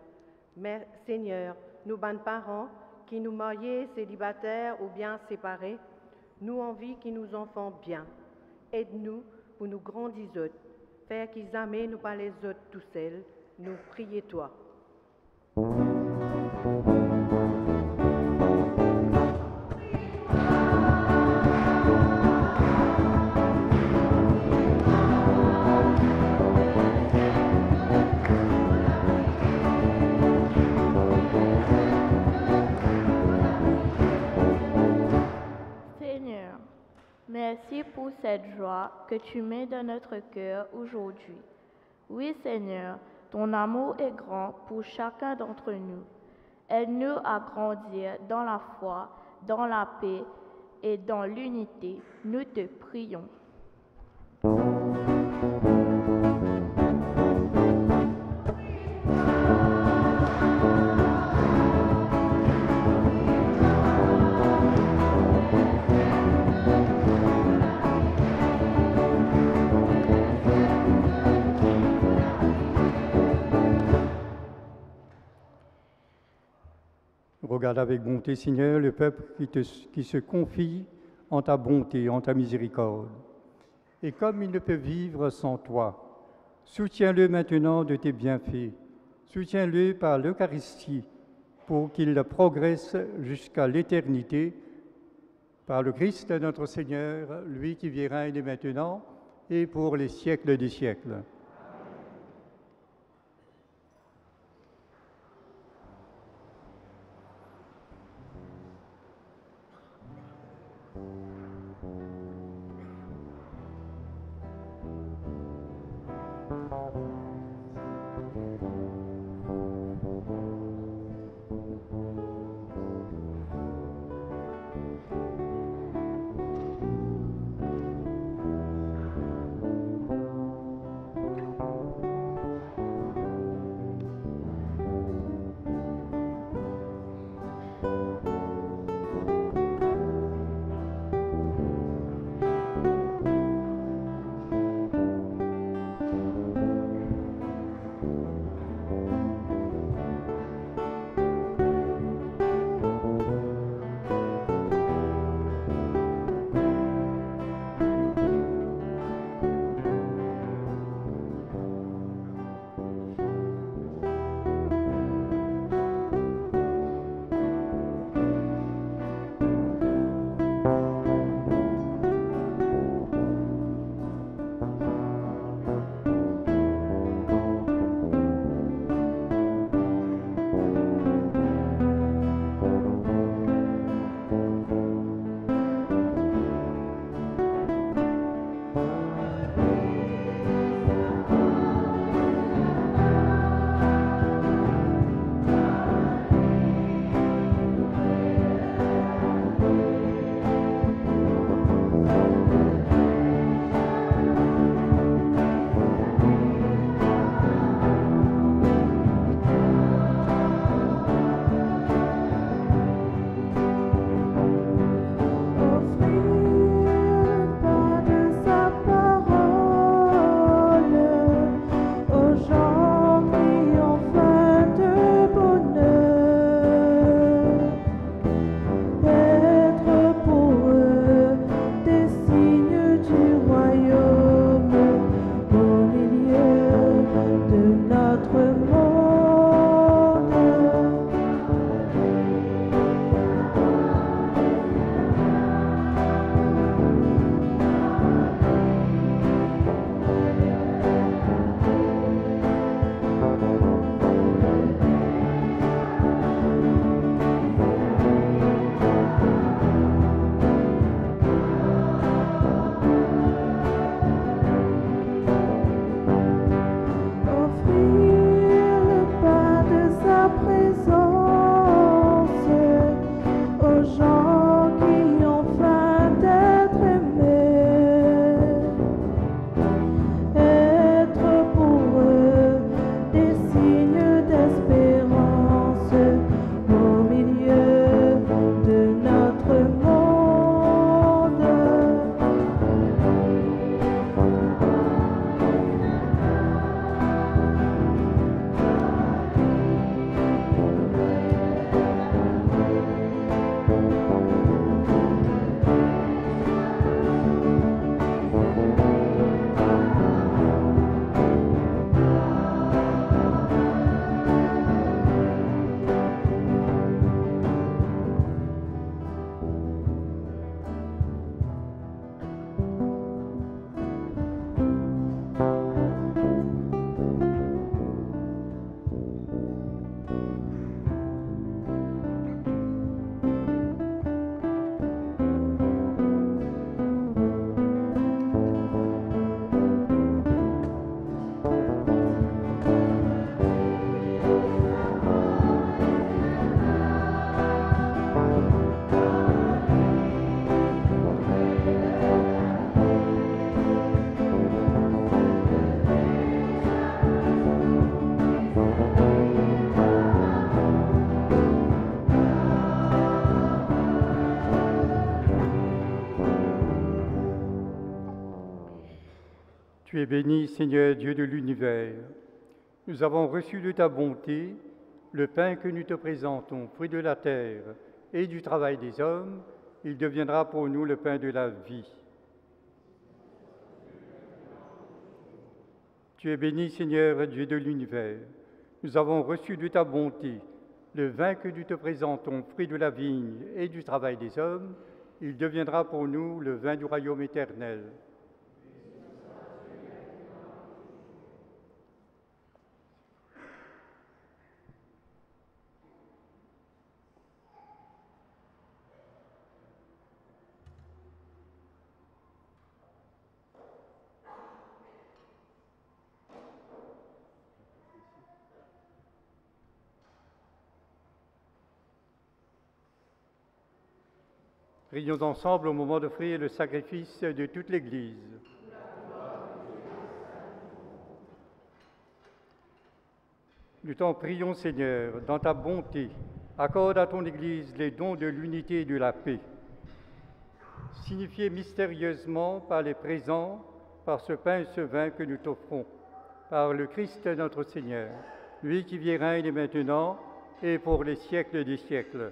Mais Seigneur, nous bonnes parents qui nous mariés, célibataires ou bien séparés, nous envie qui nous enfants bien. Aide-nous pour nous grandir autres, faire qu'ils amènent nous pas les autres tout seuls, nous prier toi. Seigneur, merci pour cette joie que tu mets dans notre cœur aujourd'hui. Oui, Seigneur, ton amour est grand pour chacun d'entre nous. Aide-nous à grandir dans la foi, dans la paix et dans l'unité. Nous te prions. Regarde avec bonté, Seigneur, le peuple qui se confie en ta bonté, en ta miséricorde. Et comme il ne peut vivre sans toi, soutiens-le maintenant de tes bienfaits. Soutiens-le par l'Eucharistie pour qu'il progresse jusqu'à l'éternité. Par le Christ notre Seigneur, lui qui vit règne maintenant et pour les siècles des siècles. Tu es béni, Seigneur Dieu de l'univers. Nous avons reçu de ta bonté le pain que nous te présentons, fruit de la terre et du travail des hommes. Il deviendra pour nous le pain de la vie. Tu es béni, Seigneur Dieu de l'univers. Nous avons reçu de ta bonté le vin que nous te présentons, fruit de la vigne et du travail des hommes. Il deviendra pour nous le vin du royaume éternel. Prions ensemble au moment d'offrir le sacrifice de toute l'Église. Nous t'en prions, Seigneur, dans ta bonté, accorde à ton Église les dons de l'unité et de la paix, signifiés mystérieusement par les présents, par ce pain et ce vin que nous t'offrons, par le Christ notre Seigneur, lui qui vit et règne maintenant et pour les siècles des siècles.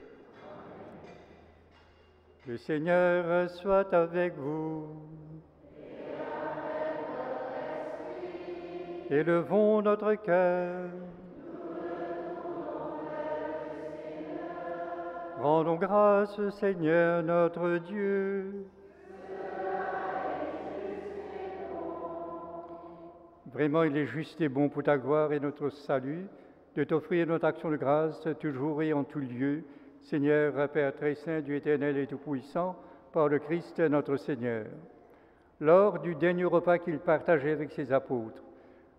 Le Seigneur soit avec vous. Élevons notre cœur. Rendons grâce au Seigneur notre Dieu. Vraiment, il est juste et bon pour ta gloire et notre salut de t'offrir notre action de grâce toujours et en tout lieu, Seigneur, Père très saint, Dieu éternel et tout-puissant, par le Christ notre Seigneur. Lors du dernier repas qu'il partageait avec ses apôtres,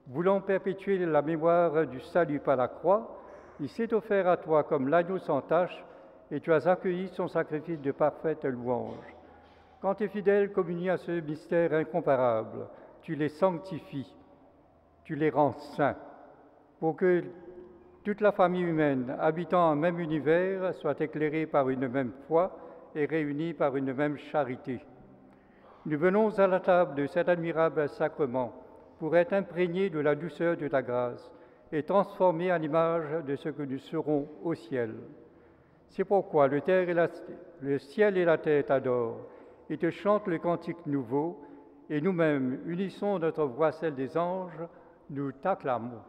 voulant perpétuer la mémoire du salut par la croix, il s'est offert à toi comme l'agneau sans tache, et tu as accueilli son sacrifice de parfaite louange. Quand tes fidèles communient à ce mystère incomparable, tu les sanctifies, tu les rends saints, pour que toute la famille humaine, habitant un même univers, soit éclairée par une même foi et réunie par une même charité. Nous venons à la table de cet admirable sacrement pour être imprégnés de la douceur de ta grâce et transformés à l'image de ce que nous serons au ciel. C'est pourquoi le ciel et la terre t'adorent et te chantent le cantique nouveau, et nous-mêmes unissons notre voix à celle des anges, nous t'acclamons.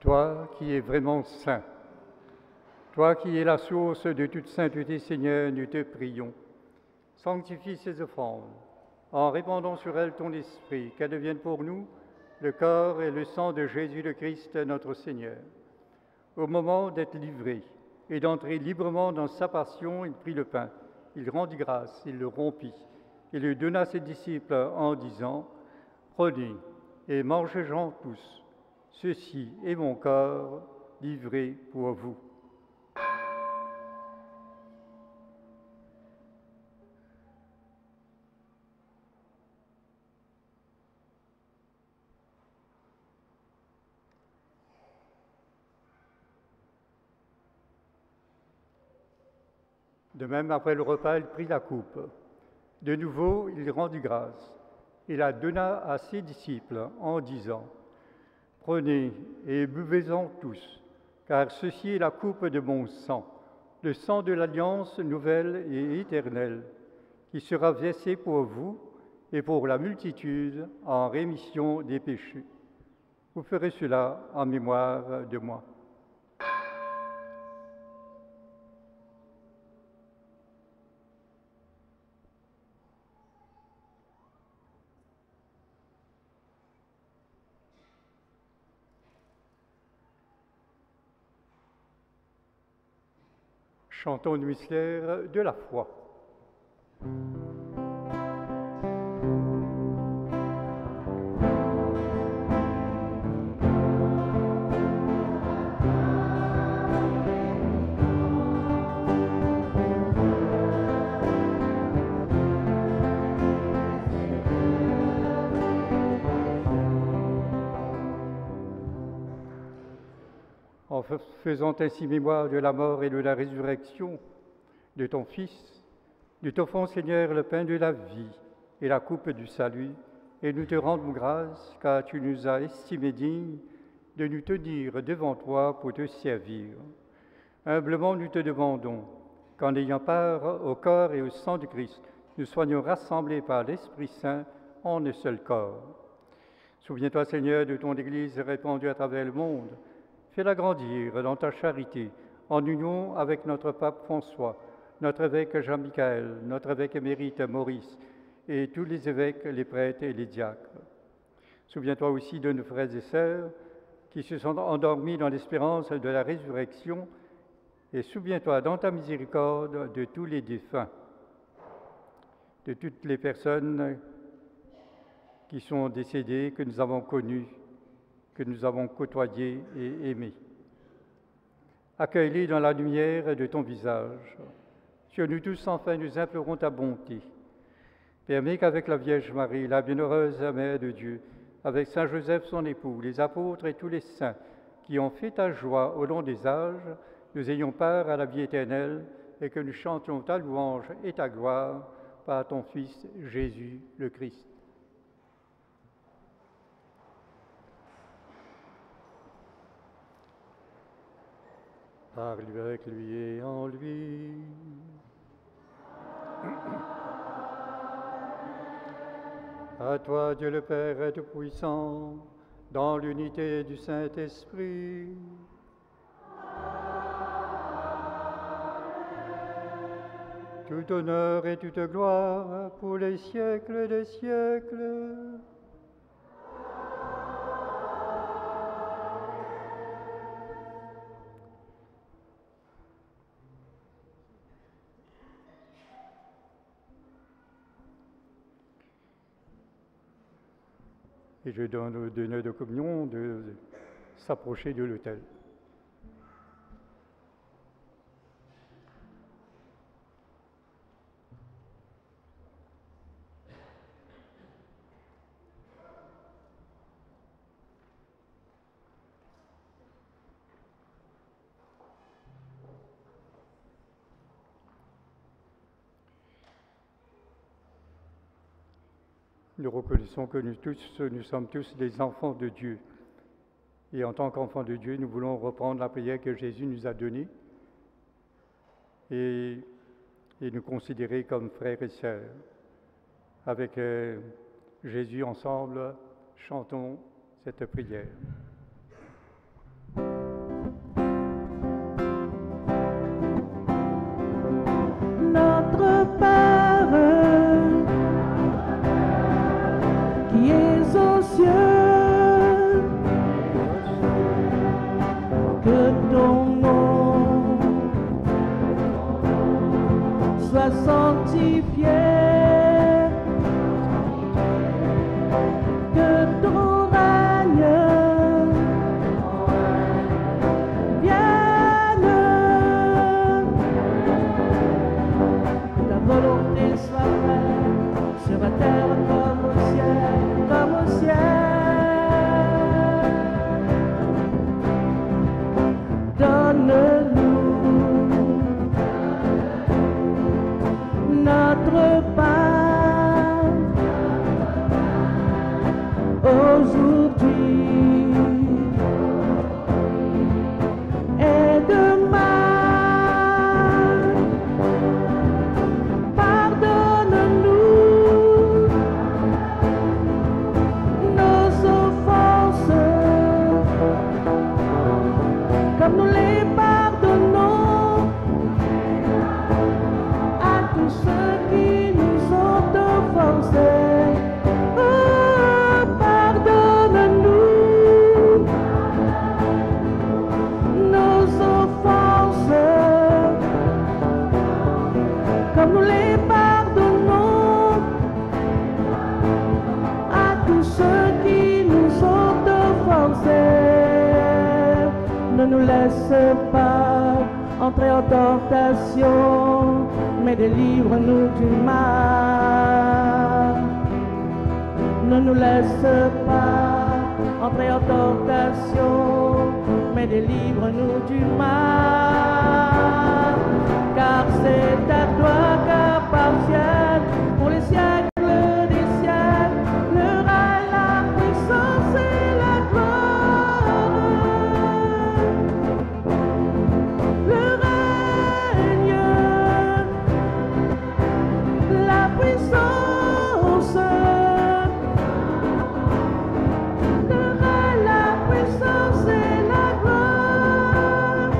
Toi qui es vraiment saint, toi qui es la source de toute sainteté, Seigneur, nous te prions. Sanctifie ces offrandes en répandant sur elles ton esprit, qu'elles deviennent pour nous le corps et le sang de Jésus le Christ, notre Seigneur. Au moment d'être livré et d'entrer librement dans sa passion, il prit le pain, il rendit grâce, il le rompit, et le donna à ses disciples en disant « Prenez et mangez-en tous. Ceci est mon corps livré pour vous. » De même, après le repas, il prit la coupe. De nouveau, il rendit grâce et la donna à ses disciples en disant « Prenez et buvez-en tous, car ceci est la coupe de mon sang, le sang de l'alliance nouvelle et éternelle, qui sera versé pour vous et pour la multitude en rémission des péchés. Vous ferez cela en mémoire de moi. Chantons le mystère de la foi. En faisant ainsi mémoire de la mort et de la résurrection de ton Fils, nous t'offrons, Seigneur, le pain de la vie et la coupe du salut, et nous te rendons grâce, car tu nous as estimés dignes de nous tenir devant toi pour te servir. Humblement, nous te demandons qu'en ayant part au corps et au sang du Christ, nous soyons rassemblés par l'Esprit Saint en un seul corps. Souviens-toi, Seigneur, de ton Église répandue à travers le monde. Fais-la grandir dans ta charité, en union avec notre pape François, notre évêque Jean-Michel, notre évêque émérite Maurice, et tous les évêques, les prêtres et les diacres. Souviens-toi aussi de nos frères et sœurs qui se sont endormis dans l'espérance de la résurrection, et souviens-toi dans ta miséricorde de tous les défunts, de toutes les personnes qui sont décédées, que nous avons connues, que nous avons côtoyées et aimées. Accueille-les dans la lumière de ton visage. Sur nous tous, enfin, nous implorons ta bonté. Permets qu'avec la Vierge Marie, la bienheureuse Mère de Dieu, avec Saint Joseph son époux, les apôtres et tous les saints qui ont fait ta joie au long des âges, nous ayons part à la vie éternelle et que nous chantions ta louange et ta gloire par ton Fils Jésus le Christ. Par lui, avec lui et en lui. À toi, Dieu le Père Tout-Puissant, dans l'unité du Saint-Esprit, tout honneur et toute gloire pour les siècles des siècles. Et je donne aux donneurs de communion de s'approcher de l'autel. Nous reconnaissons que nous sommes tous des enfants de Dieu. Et en tant qu'enfants de Dieu, nous voulons reprendre la prière que Jésus nous a donnée et nous considérer comme frères et sœurs. Avec Jésus ensemble, chantons cette prière. Notre Père, qui es aux cieux, que ton nom soit sanctifié, que ton règne nous laisse pas entrer en tentation, mais délivre-nous du mal. Ne nous laisse pas entrer en tentation, mais délivre-nous du mal. Car c'est à toi qu'appartiennent pour les siècles des siècles le règne, la puissance et la gloire. Le règne, la puissance, le règne, la puissance et la gloire.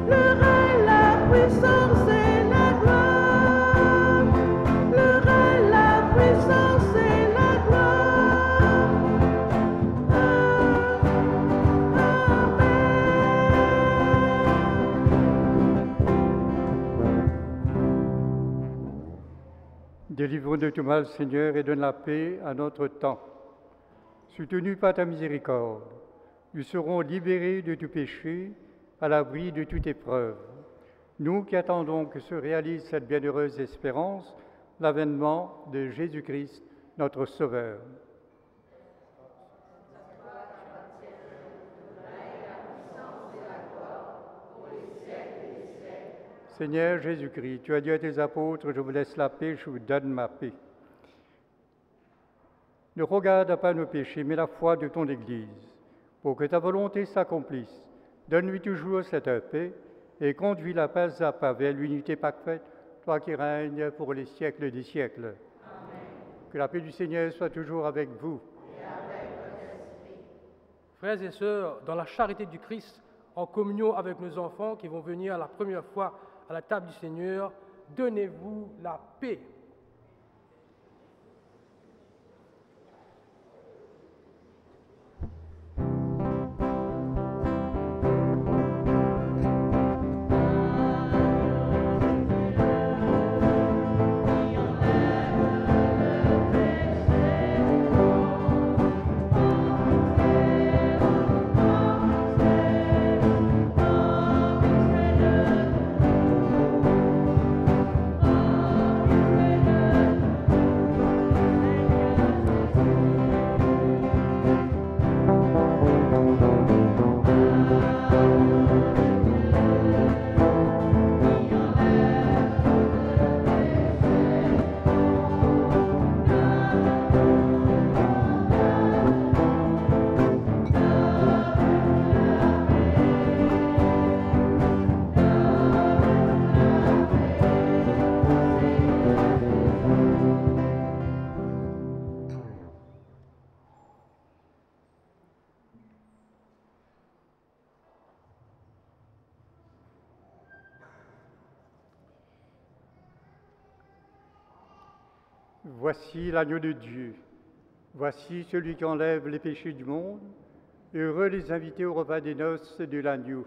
Le règne, la puissance et la gloire. Le règne, la puissance et la gloire. Délivre-nous de tout mal, Seigneur, et donne la paix à notre temps. Soutenus par ta miséricorde, nous serons libérés de tout péché, à l'abri de toute épreuve. Nous qui attendons que se réalise cette bienheureuse espérance, l'avènement de Jésus-Christ, notre Sauveur. Seigneur Jésus-Christ, tu as dit à tes apôtres, je vous laisse la paix, je vous donne ma paix. Ne regarde pas nos péchés, mais la foi de ton Église, pour que ta volonté s'accomplisse. Donne-lui toujours cette paix et conduis-la pas à pas vers l'unité parfaite, toi qui règnes pour les siècles des siècles. Amen. Que la paix du Seigneur soit toujours avec vous. Et avec votre esprit. Frères et sœurs, dans la charité du Christ, en communion avec nos enfants qui vont venir la première fois à la table du Seigneur, donnez-vous la paix. Voici l'agneau de Dieu. Voici celui qui enlève les péchés du monde. Heureux les invités au repas des noces de l'agneau.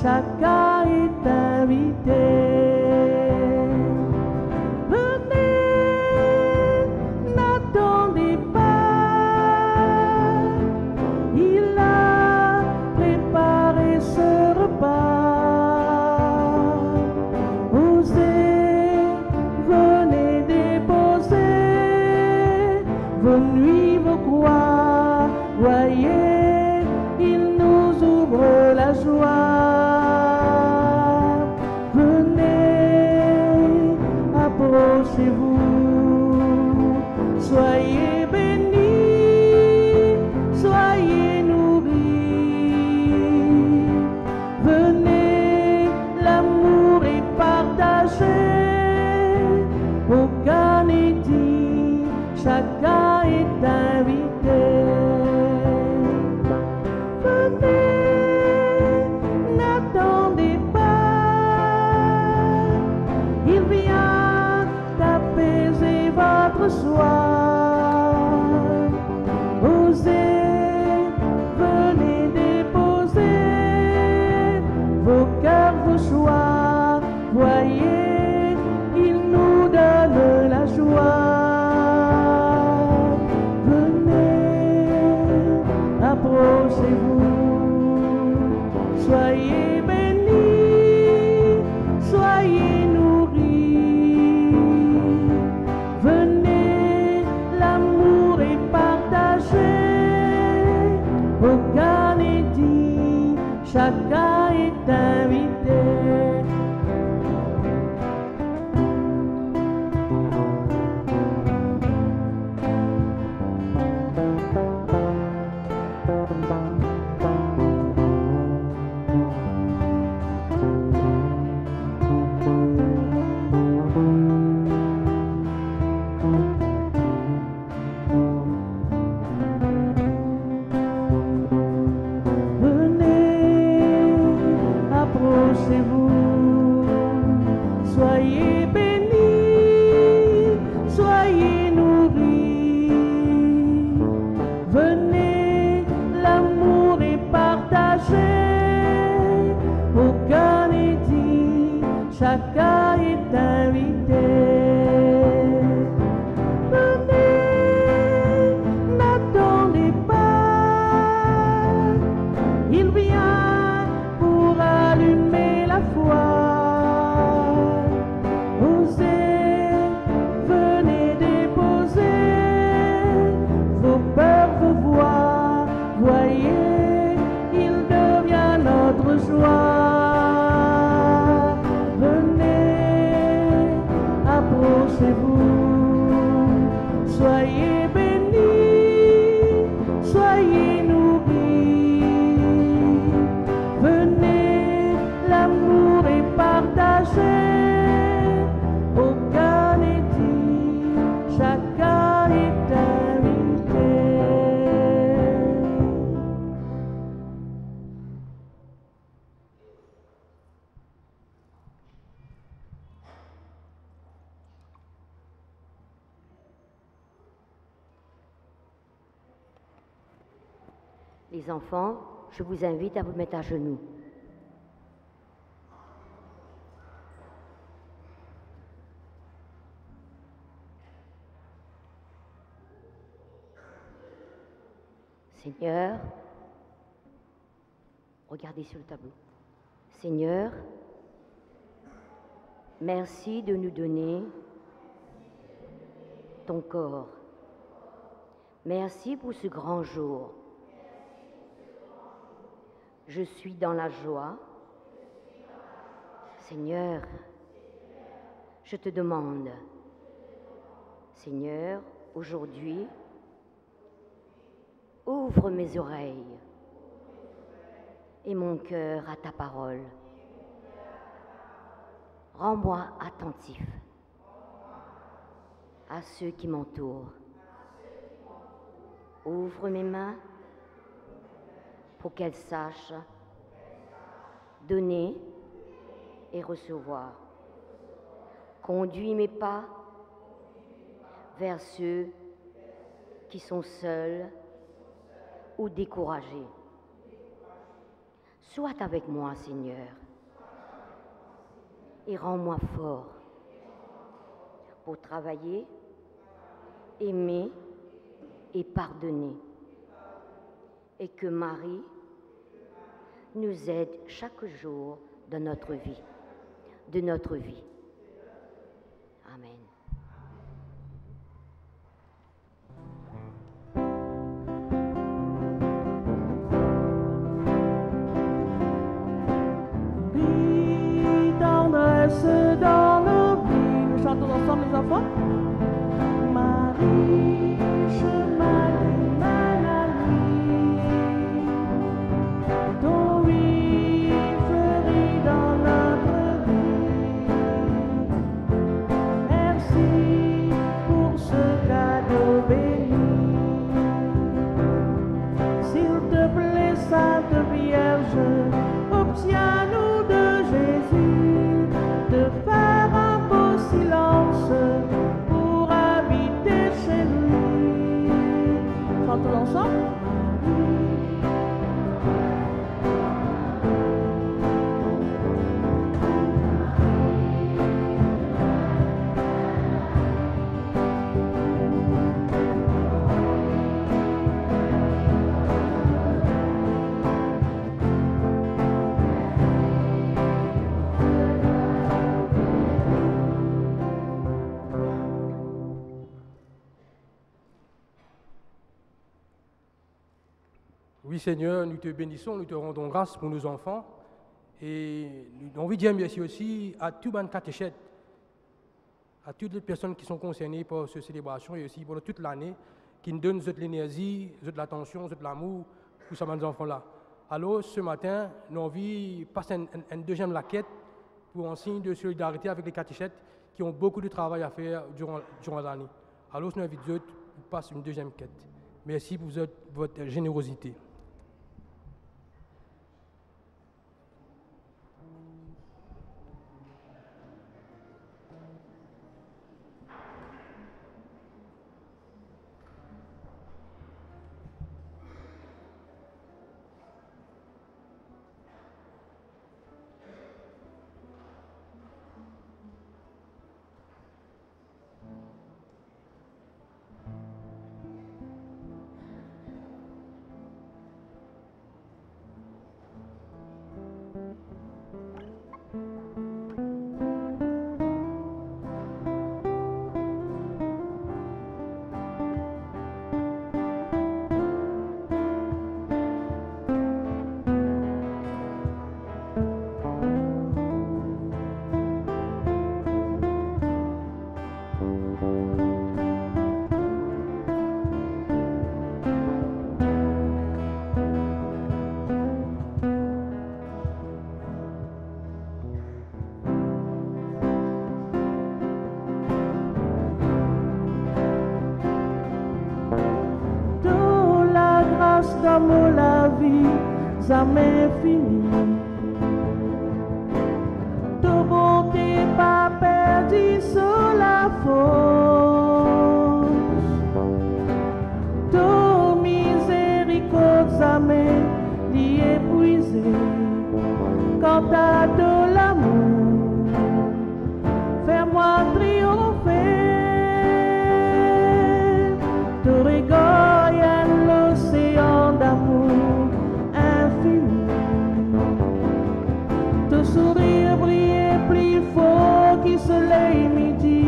chacun est invité. Venez, n'attendez pas, il a préparé ce repas. Osez, venez déposer vos nuits, vos croix, voyez, il nous ouvre la joie. Venez, approchez-vous, soyez bénis, soyez nourris. Venez, l'amour est partagé, aucun n'est dit, chacun est invité. Venez, n'attendez pas, il vient apaiser votre soif. Osez, venez déposer vos cœurs, vos choix, voyez, il nous donne la joie. Venez, approchez-vous, soyez bénis, soyez nourris. Venez, l'amour est partagé, aucun n'est dit, chacun est invité. Venez, approchez-vous, soyez bénis, soyez nourris. Venez, l'amour est partagé, aucun n'est dit, chacun est invité. Venez, n'attendez pas, il vient pour allumer la foi. Osez, venez déposer vos peurs, vos voix, voyez, il devient notre joie. Venez, approchez-vous, soyez bénis, soyez nourris. Venez, l'amour est partagé, aucun n'est dit, chacun est invité. Les enfants, je vous invite à vous mettre à genoux. Seigneur, regardez sur le tableau. Seigneur, merci de nous donner ton corps. Merci pour ce grand jour. Je suis dans la joie. Seigneur, je te demande, Seigneur, aujourd'hui, ouvre mes oreilles et mon cœur à ta parole. Rends-moi attentif à ceux qui m'entourent. Ouvre mes mains pour qu'elles sachent donner et recevoir. Conduis mes pas vers ceux qui sont seuls ou découragés. Sois avec moi, Seigneur, et rends-moi fort pour travailler, aimer et pardonner. Et que Marie nous aide chaque jour de notre vie. Amen. Tendresse dans nos vies. Nous chantons ensemble les enfants. Marie, chemin du mal à lui. Ton oui fleurit dans notre vie. Merci pour ce cadeau béni. S'il te plaît, Sainte Vierge, obtiens-nous de Jésus de faire un beau silence pour habiter chez lui. Chantons ensemble. Oui Seigneur, nous te bénissons, nous te rendons grâce pour nos enfants et nous avons envie de dire merci aussi à tous les catéchètes, à toutes les personnes qui sont concernées par cette célébration et aussi pendant toute l'année, qui nous donnent de l'énergie, de l'attention, de l'amour pour ces enfants-là. Alors ce matin, nous avons envie de passer une deuxième laquette pour un signe de solidarité avec les catéchètes qui ont beaucoup de travail à faire durant l'année. Alors nous invitons eux pour passer une deuxième quête. Merci pour votre générosité. D'amour la vie jamais finie. De bonté pas perdu sur la force. De miséricorde jamais l'y épuisé. Quant à de l'amour, fais-moi triompher. De regard l'océan d'amour infini. Ton sourire brille plus fort que soleil midi.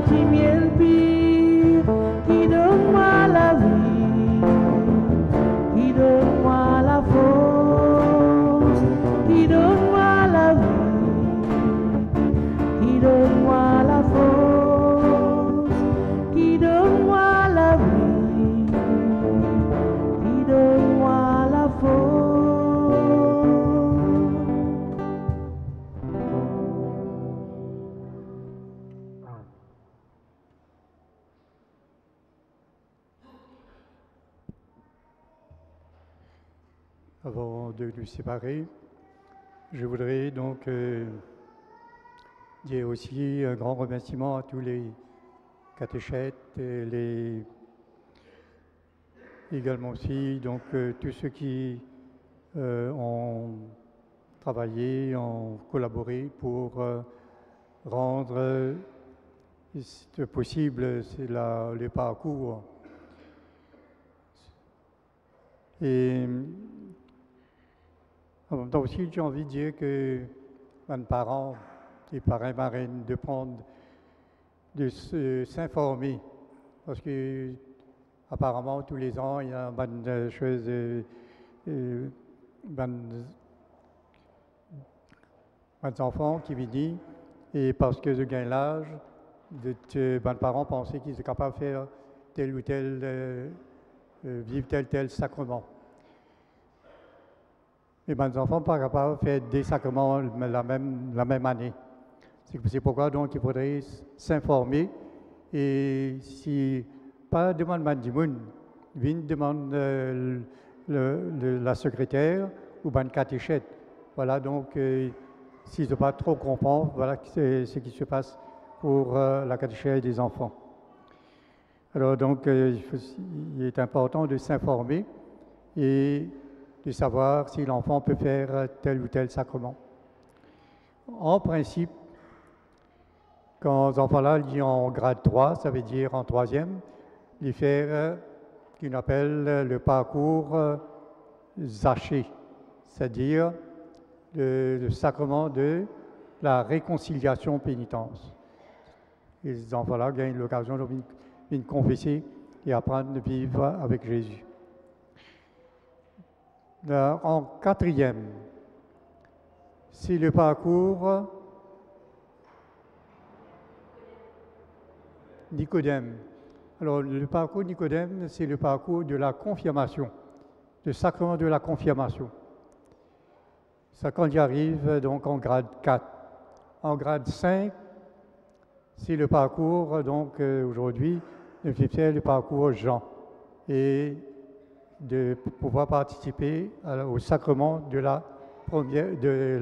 du miel pur, qui donne-moi la vie, qui donne-moi la force, qui donne-moi la vie, qui donne-moi la force, qui donne-moi la vie, qui donne-moi la force. Avant de nous séparer, je voudrais donc dire aussi un grand remerciement à tous les catéchètes et également aussi donc tous ceux qui ont travaillé, ont collaboré pour rendre possible le parcours. Et en même temps aussi, j'ai envie de dire que mes parents et parrains, marraines, de s'informer. Parce que apparemment, tous les ans, il y a une chose, des enfants qui viennent, et parce que je gagne l'âge, mes parents pensaient qu'ils étaient capables de faire tel ou tel, vivre tel sacrement. Et mes enfants ne sont pas capables de faire des sacrements la même année. C'est pourquoi donc il faudrait s'informer. Et si pas demande Mandimoun, vienne demande la secrétaire ou ben catéchète. Voilà donc s'ils ne pas trop comprendre, voilà ce qui se passe pour la catéchèse des enfants. Alors donc il est important de s'informer et de savoir si l'enfant peut faire tel ou tel sacrement. En principe, quand les enfants-là sont en grade 3, ça veut dire en troisième, ils font ce qu'on appelle le parcours Zaché, c'est-à-dire le sacrement de la réconciliation pénitence. Et ces enfants-là gagnent l'occasion de confesser et apprendre à vivre avec Jésus. En quatrième, c'est le parcours Nicodème. Alors, le parcours Nicodème, c'est le parcours de la confirmation, le sacrement de la confirmation. Ça, quand il arrive, donc en grade 4. En grade 5, c'est le parcours, donc aujourd'hui, le parcours Jean. Et de pouvoir participer au sacrement de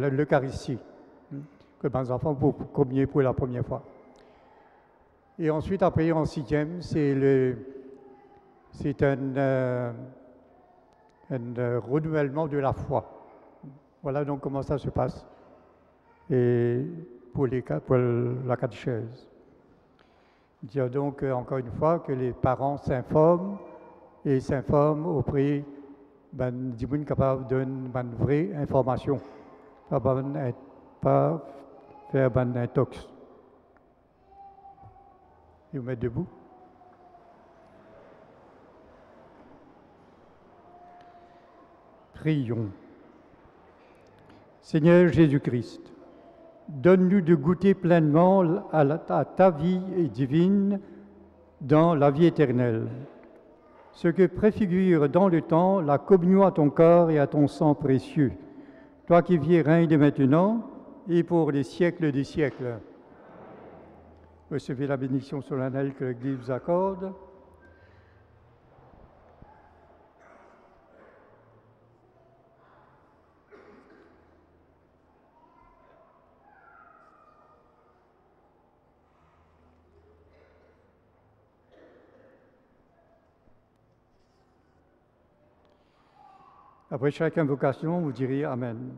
l'Eucharistie, que mes enfants vont communier pour la première fois. Et ensuite, après, en sixième, c'est un renouvellement de la foi. Voilà donc comment ça se passe et pour la catéchèse. Il y a donc encore une fois que les parents s'informent et s'informent auprès du monde capable de donner une vraie information, pas faire un intox. Et vous mettre debout. Prions. Seigneur Jésus-Christ, donne-nous de goûter pleinement à ta vie divine dans la vie éternelle, ce que préfigure dans le temps la communion à ton corps et à ton sang précieux, toi qui vis et règnes maintenant et pour les siècles des siècles. Recevez la bénédiction solennelle que l'Église vous accorde. Après chaque invocation, vous direz Amen.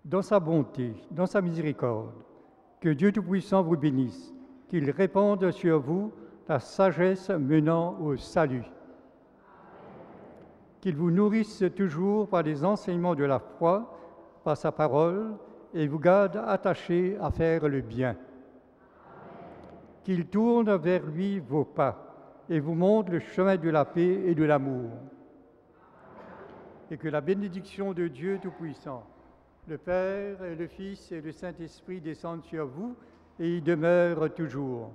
Dans sa bonté, dans sa miséricorde, que Dieu Tout-Puissant vous bénisse, qu'il répande sur vous la sagesse menant au salut, qu'il vous nourrisse toujours par les enseignements de la foi, par sa parole et vous garde attachés à faire le bien. Qu'il tourne vers lui vos pas et vous montre le chemin de la paix et de l'amour. Et que la bénédiction de Dieu Tout-Puissant, le Père et le Fils et le Saint-Esprit descendent sur vous et y demeurent toujours.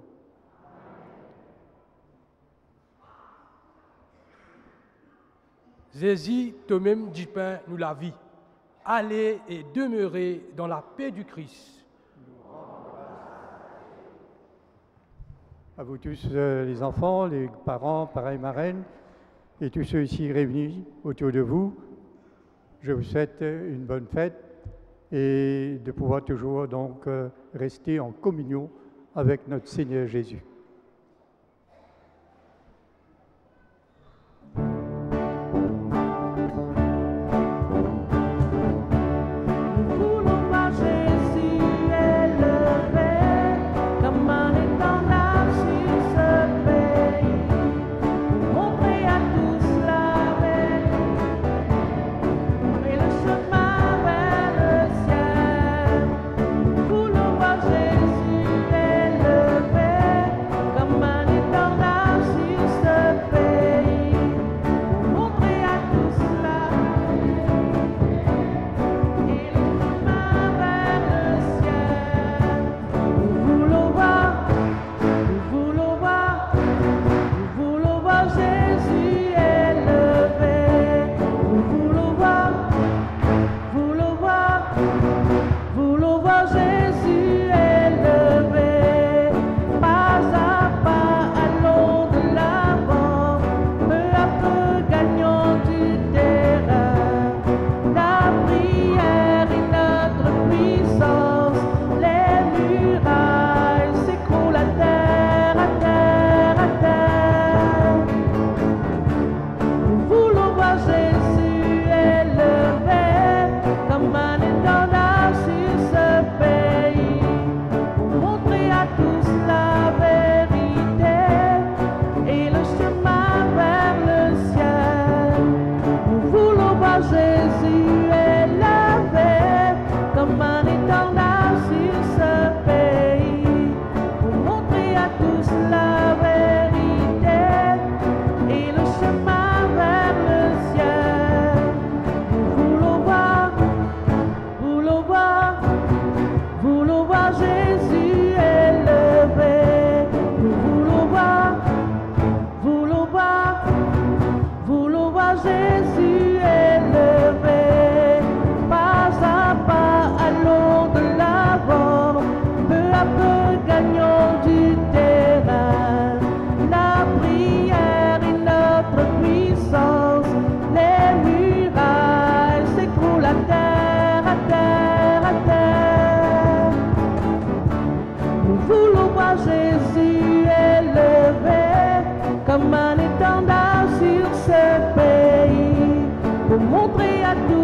Jésus, toi-même, du pain, nous la vie. Allez et demeurez dans la paix du Christ. À vous tous, les enfants, les parents, parrains et marraines, et tous ceux ici réunis autour de vous, je vous souhaite une bonne fête et de pouvoir toujours donc rester en communion avec notre Seigneur Jésus. Comme un étendard sur ce pays, pour montrer à tous